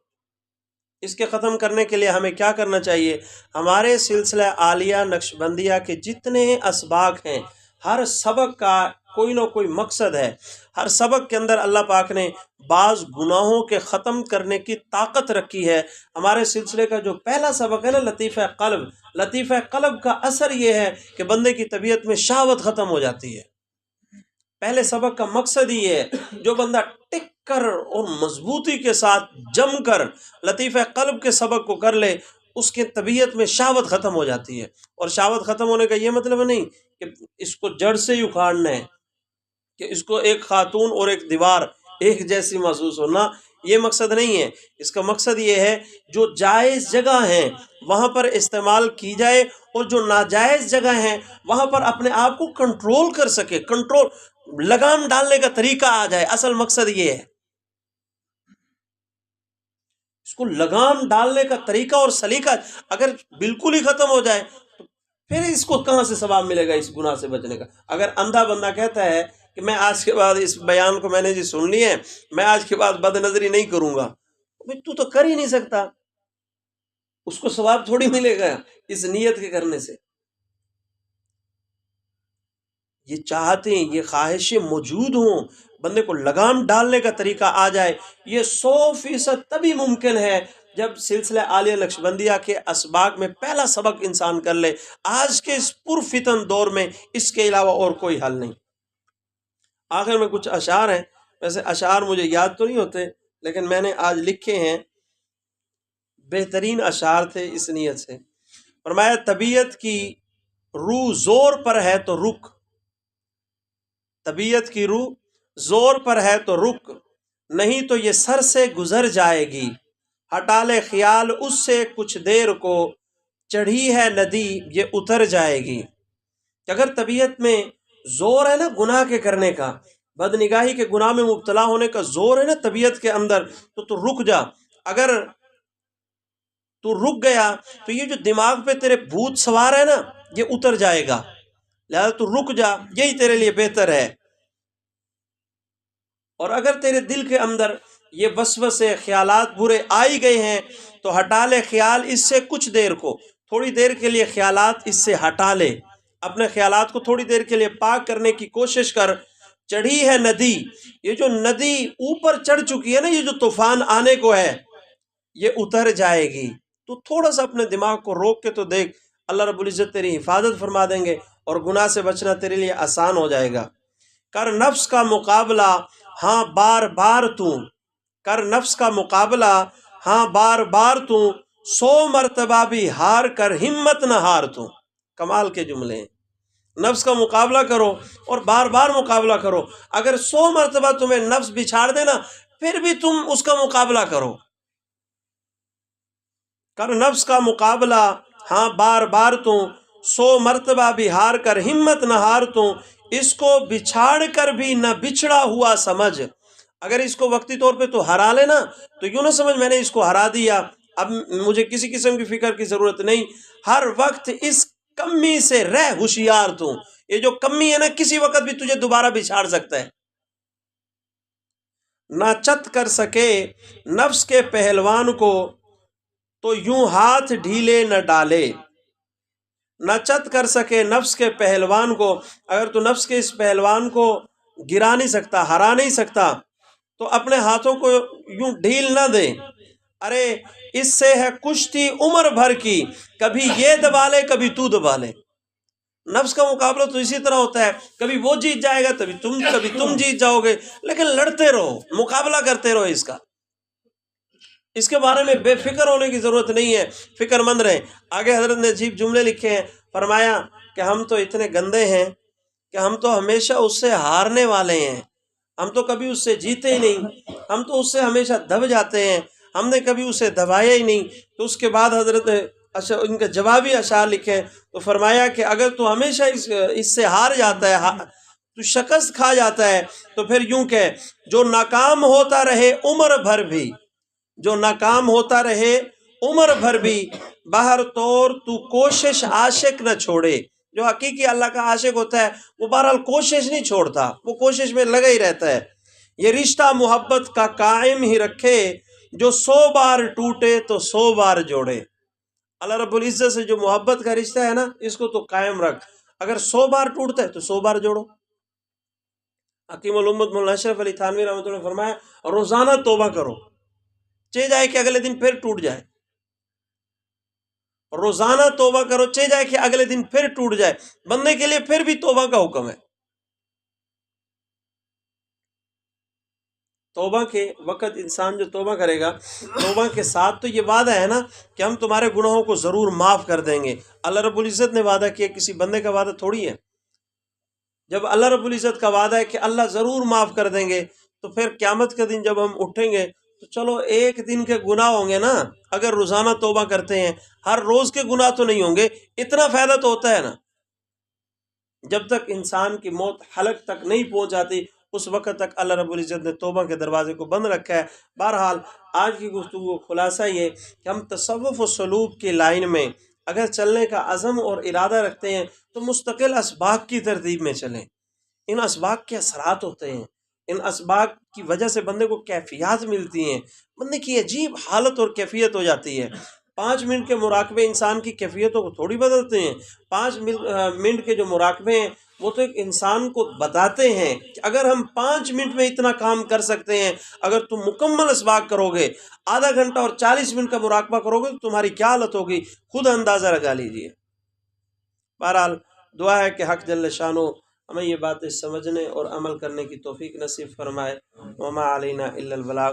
اس کے ختم کرنے کے لیے ہمیں کیا کرنا چاہیے؟ ہمارے سلسلہ عالیہ نقشبندیہ کے جتنے اسباق ہیں، ہر سبق کا کوئی نہ کوئی مقصد ہے، ہر سبق کے اندر اللہ پاک نے بعض گناہوں کے ختم کرنے کی طاقت رکھی ہے۔ ہمارے سلسلے کا جو پہلا سبق ہے نا لطیفہ قلب، لطیفہ قلب کا اثر یہ ہے کہ بندے کی طبیعت میں شہوت ختم ہو جاتی ہے۔ پہلے سبق کا مقصد ہی ہے جو بندہ ٹک کر اور مضبوطی کے ساتھ جم کر لطیفہ قلب کے سبق کو کر لے، اس کے طبیعت میں شہوت ختم ہو جاتی ہے۔ اور شہوت ختم ہونے کا یہ مطلب نہیں کہ اس کو جڑ سے ہی اکھاڑنا ہے، کہ اس کو ایک خاتون اور ایک دیوار ایک جیسی محسوس ہونا، یہ مقصد نہیں ہے۔ اس کا مقصد یہ ہے جو جائز جگہ ہیں وہاں پر استعمال کی جائے، اور جو ناجائز جگہ ہیں وہاں پر اپنے آپ کو کنٹرول کر سکے، کنٹرول لگام ڈالنے کا طریقہ آ جائے۔ اصل مقصد یہ ہے، اس کو لگام ڈالنے کا طریقہ اور سلیقہ اگر بالکل ہی ختم ہو جائے تو پھر اس کو کہاں سے ثواب ملے گا اس گناہ سے بچنے کا؟ اگر اندھا بندہ کہتا ہے کہ میں آج کے بعد اس بیان کو میں نے جی سن لی ہے، میں آج کے بعد بد نظری نہیں کروں گا، تو کر ہی نہیں سکتا، اس کو ثواب تھوڑی ملے گا اس نیت کے کرنے سے۔ یہ چاہتے ہیں، یہ خواہشیں موجود ہوں، بندے کو لگام ڈالنے کا طریقہ آ جائے، یہ 100% تبھی ممکن ہے جب سلسلہ عالیہ نقشبندیہ کے اسباق میں پہلا سبق انسان کر لے۔ آج کے اس پرفتن دور میں اس کے علاوہ اور کوئی حل نہیں۔ آخر میں کچھ اشعار ہیں، ویسے اشعار مجھے یاد تو نہیں ہوتے لیکن میں نے آج لکھے ہیں، بہترین اشعار تھے اس نیت سے۔ فرمایا طبیعت کی روح زور پر ہے تو رک، طبیعت کی روح زور پر ہے تو رک، نہیں تو یہ سر سے گزر جائے گی، ہٹا لے خیال اس سے کچھ دیر کو، چڑھی ہے ندی یہ اتر جائے گی۔ کہ اگر طبیعت میں زور ہے نا گناہ کے کرنے کا، بد نگاہی کے گناہ میں مبتلا ہونے کا زور ہے نا طبیعت کے اندر، تو رک جا۔ اگر تو رک گیا تو یہ جو دماغ پہ تیرے بھوت سوار ہے نا یہ اتر جائے گا، لہذا تو رک جا، یہی تیرے لیے بہتر ہے۔ اور اگر تیرے دل کے اندر یہ وسوسے خیالات برے آئی گئے ہیں تو ہٹا لے خیال اس سے کچھ دیر کو، تھوڑی دیر کے لیے خیالات اس سے ہٹا لے، اپنے خیالات کو تھوڑی دیر کے لیے پاک کرنے کی کوشش کر۔ چڑھی ہے ندی، یہ جو ندی اوپر چڑھ چکی ہے نا، یہ جو طوفان آنے کو ہے یہ اتر جائے گی۔ تو تھوڑا سا اپنے دماغ کو روک کے تو دیکھ، اللہ رب العزت تیری حفاظت فرما دیں گے اور گناہ سے بچنا تیرے لیے آسان ہو جائے گا۔ کر نفس کا مقابلہ، ہاں بار بار تو، کر نفس کا مقابلہ ہاں بار بار تو، 100 مرتبہ بھی ہار کر ہمت نہ ہار تو۔ کمال کے جملے ہیں۔ نفس کا مقابلہ کرو اور بار بار مقابلہ کرو، اگر 100 مرتبہ تمہیں نفس بچھاڑ دینا پھر بھی تم اس کا مقابلہ کرو۔ کر نفس کا مقابلہ ہاں بار بار تو، 100 مرتبہ بھی ہار کر ہمت نہ ہار تو، اس کو بچھاڑ کر بھی نہ بچھڑا ہوا سمجھ۔ اگر اس کو وقتی طور پہ تو ہرا لینا تو یوں نہ سمجھ میں نے اس کو ہرا دیا، اب مجھے کسی قسم کی فکر کی ضرورت نہیں، ہر وقت اس کمی سے رہ ہوشیار تو۔ یہ جو کمی ہے نا، کسی وقت بھی تجھے دوبارہ بچھاڑ سکتا ہے۔ نہ چت کر سکے نفس کے پہلوان کو، تو یوں ہاتھ ڈھیلے نہ ڈالے۔ نہ چت کر سکے نفس کے پہلوان کو، اگر تو نفس کے اس پہلوان کو گرا نہیں سکتا، ہرا نہیں سکتا، تو اپنے ہاتھوں کو یوں ڈھیل نہ دے۔ ارے اس سے ہے کشتی عمر بھر کی، کبھی یہ دبا لے کبھی تو دبا لے۔ نفس کا مقابلہ تو اسی طرح ہوتا ہے، کبھی وہ جیت جائے گا کبھی تم جیت جاؤ گے، لیکن لڑتے رہو، مقابلہ کرتے رہو اس کا۔ اس کے بارے میں بے فکر ہونے کی ضرورت نہیں ہے، فکر مند رہیں۔ آگے حضرت نے عجیب جملے لکھے ہیں، فرمایا کہ ہم تو اتنے گندے ہیں کہ ہم تو ہمیشہ اس سے ہارنے والے ہیں، ہم تو کبھی اس سے جیتے ہی نہیں، ہم تو اس سے ہمیشہ دب جاتے ہیں، ہم نے کبھی اسے دبایا ہی نہیں۔ تو اس کے بعد حضرت نے ان کا جوابی اشعار لکھے، تو فرمایا کہ اگر تو ہمیشہ اس سے ہار جاتا ہے، تو شکست کھا جاتا ہے، تو پھر یوں کہ جو ناکام ہوتا رہے عمر بھر بھی، جو ناکام ہوتا رہے عمر بھر بھی، بہر طور تو کوشش عاشق نہ چھوڑے۔ جو حقیقی اللہ کا عاشق ہوتا ہے وہ بہرحال کوشش نہیں چھوڑتا، وہ کوشش میں لگا ہی رہتا ہے۔ یہ رشتہ محبت کا قائم ہی رکھے، جو 100 بار ٹوٹے تو 100 بار جوڑے۔ اللہ رب العزت سے جو محبت کا رشتہ ہے نا، اس کو تو قائم رکھ، اگر 100 بار ٹوٹتا ہے تو 100 بار جوڑو۔ حکیم الامت مولانا اشرف علی تھانوی رحمۃ اللہ نے فرمایا روزانہ توبہ کرو، چاہے جائے کہ اگلے دن پھر ٹوٹ جائے، روزانہ توبہ کرو، چاہے جائے کہ اگلے دن پھر ٹوٹ جائے، بندے کے لیے پھر بھی توبہ کا حکم ہے۔ توبہ کے وقت انسان جو توبہ کرے گا، توبہ کے ساتھ تو یہ وعدہ ہے نا کہ ہم تمہارے گناہوں کو ضرور معاف کر دیں گے۔ اللہ رب العزت نے وعدہ کیا، کسی بندے کا وعدہ تھوڑی ہے۔ جب اللہ رب العزت کا وعدہ ہے کہ اللہ ضرور معاف کر دیں گے، تو پھر قیامت کے دن جب ہم اٹھیں گے تو چلو ایک دن کے گناہ ہوں گے نا، اگر روزانہ توبہ کرتے ہیں، ہر روز کے گناہ تو نہیں ہوں گے، اتنا فائدہ تو ہوتا ہے نا۔ جب تک انسان کی موت حلق تک نہیں پہنچ جاتی، اس وقت تک اللہ رب العزت نے توبہ کے دروازے کو بند رکھا ہے۔ بہرحال آج کی گفتگو کا خلاصہ یہ کہ ہم تصوف و سلوک کی لائن میں اگر چلنے کا عزم اور ارادہ رکھتے ہیں تو مستقل اسباق کی ترتیب میں چلیں۔ ان اسباق کے اثرات ہوتے ہیں، ان اسباق کی وجہ سے بندے کو کیفیات ملتی ہیں، بندے کی عجیب حالت اور کیفیت ہو جاتی ہے۔ 5 منٹ کے مراقبے انسان کی کیفیتوں کو تھوڑی بدلتے ہیں۔ 5 منٹ کے جو مراقبے ہیں وہ تو ایک انسان کو بتاتے ہیں کہ اگر ہم 5 منٹ میں اتنا کام کر سکتے ہیں، اگر تم مکمل اسباق کرو گے، آدھا گھنٹہ اور 40 منٹ کا مراقبہ کرو گے تو تمہاری کیا حالت ہوگی، خود اندازہ لگا لیجئے۔ بہرحال دعا ہے کہ حق جل شانہ ہمیں یہ باتیں سمجھنے اور عمل کرنے کی توفیق نصیب فرمائے۔ وما علینا الا البلاغ۔